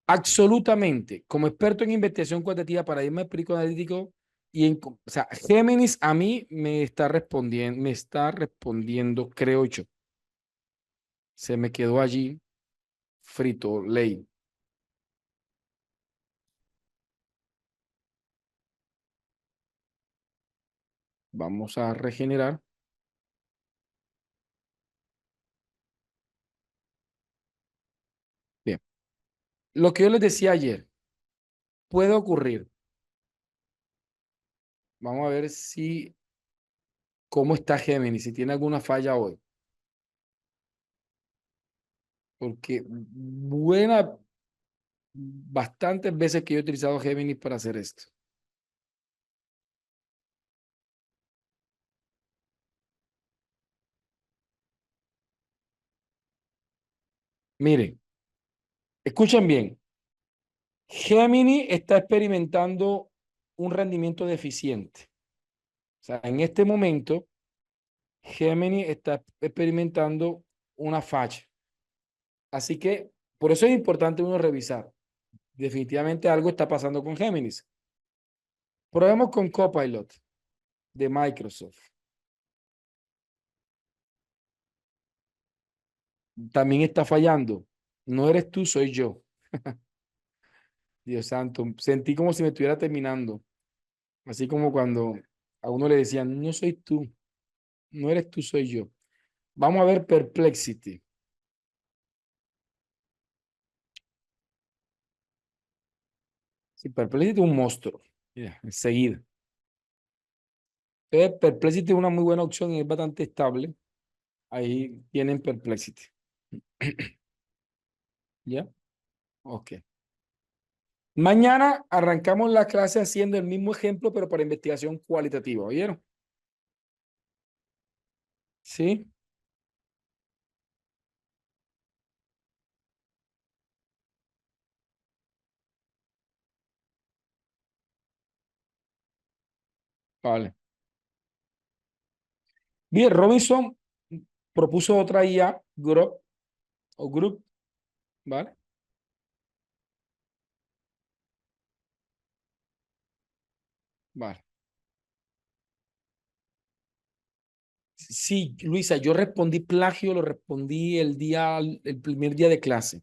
Absolutamente, como experto en investigación cuantitativa, paradigma empírico analítico o sea, Géminis a mí me está respondiendo, creo yo. Se me quedó allí frito, ley. Vamos a regenerar. Bien. Lo que yo les decía ayer puede ocurrir. Vamos a ver si cómo está Géminis, si tiene alguna falla hoy. Porque bastantes veces que yo he utilizado Géminis para hacer esto. Miren, escuchen bien. Gemini está experimentando un rendimiento deficiente. O sea, en este momento, Gemini está experimentando una falla. Así que por eso es importante uno revisar. Definitivamente algo está pasando con Géminis. Probemos con Copilot de Microsoft. También está fallando. No eres tú, soy yo. Dios santo, sentí como si me estuviera terminando. Así como cuando a uno le decían, no soy tú, no eres tú, soy yo. Vamos a ver Perplexity. Sí, Perplexity es un monstruo. Mira, enseguida. Entonces, Perplexity es una muy buena opción y es bastante estable. Ahí tienen Perplexity. ¿Ya? Ok. Mañana arrancamos la clase haciendo el mismo ejemplo, pero para investigación cualitativa. ¿Oyeron? ¿Sí? Vale. Bien, Robinson propuso otra IA, Group o Group, ¿vale? Vale. Sí, Luisa, yo respondí plagio, lo respondí el primer día de clase.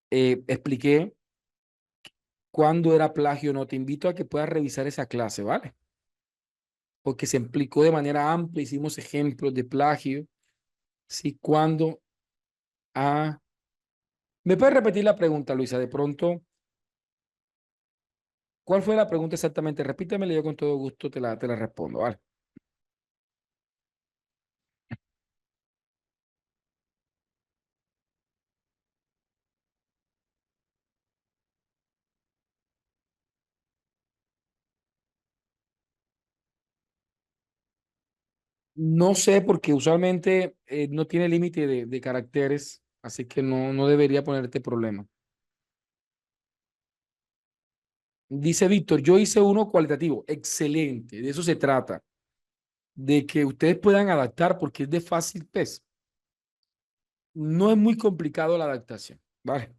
Expliqué cuándo era plagio, no. Te invito a que puedas revisar esa clase, ¿vale? Porque se explicó de manera amplia, hicimos ejemplos de plagio, sí, cuándo. Ah, ¿me puedes repetir la pregunta, Luisa? De pronto, ¿cuál fue la pregunta exactamente? Repítemela y yo con todo gusto te la respondo, ¿vale? No sé, porque usualmente no tiene límite de caracteres, así que no debería ponerte problema. Dice Víctor, yo hice uno cualitativo. Excelente, de eso se trata, de que ustedes puedan adaptar porque es de fácil peso. No es muy complicado la adaptación, ¿vale?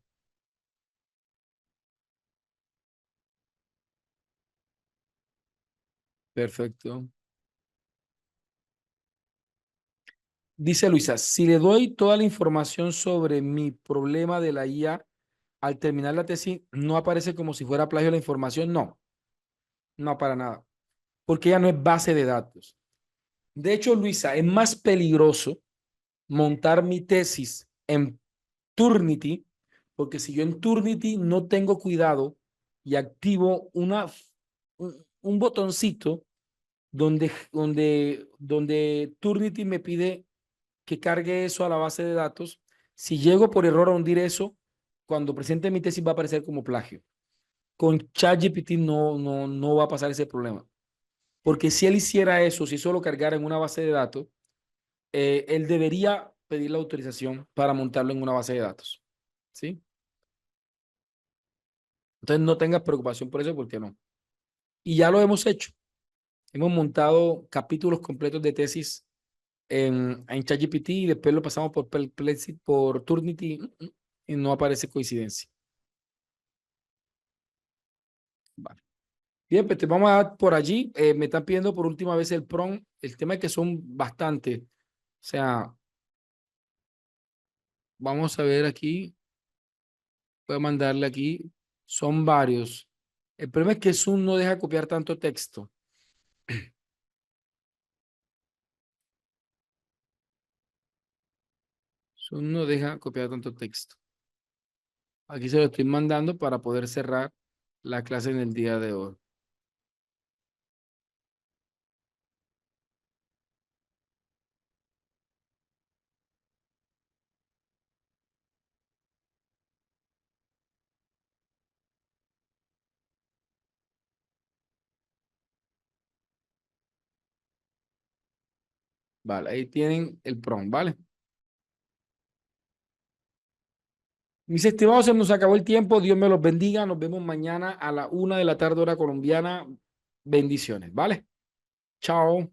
Perfecto. Dice Luisa, si le doy toda la información sobre mi problema de la IA al terminar la tesis, ¿no aparece como si fuera plagio la información? No, no para nada, porque ya no es base de datos. De hecho, Luisa, es más peligroso montar mi tesis en Turnitin, porque si yo en Turnitin no tengo cuidado y activo un botoncito donde Turnitin me pide que cargue eso a la base de datos, si llego por error a hundir eso, cuando presente mi tesis va a aparecer como plagio. Con ChatGPT no va a pasar ese problema. Porque si él hiciera eso, si solo cargara en una base de datos, él debería pedir la autorización para montarlo en una base de datos. ¿Sí? Entonces no tengas preocupación por eso, porque no. Y ya lo hemos hecho. Hemos montado capítulos completos de tesis en ChatGPT y después lo pasamos por Perplexity, por Turnitin y no aparece coincidencia. Vale. Bien, pues te vamos a dar por allí. Me están pidiendo por última vez el PROM. El tema es que son bastantes. O sea, vamos a ver aquí. Voy a mandarle aquí. Son varios. El problema es que Zoom no deja copiar tanto texto. Zoom no deja copiar tanto texto. Aquí se lo estoy mandando para poder cerrar la clase en el día de hoy. Vale, ahí tienen el PROM, ¿vale? Mis estimados, se nos acabó el tiempo. Dios me los bendiga. Nos vemos mañana a la 1 de la tarde, hora colombiana. Bendiciones, ¿vale? Chao.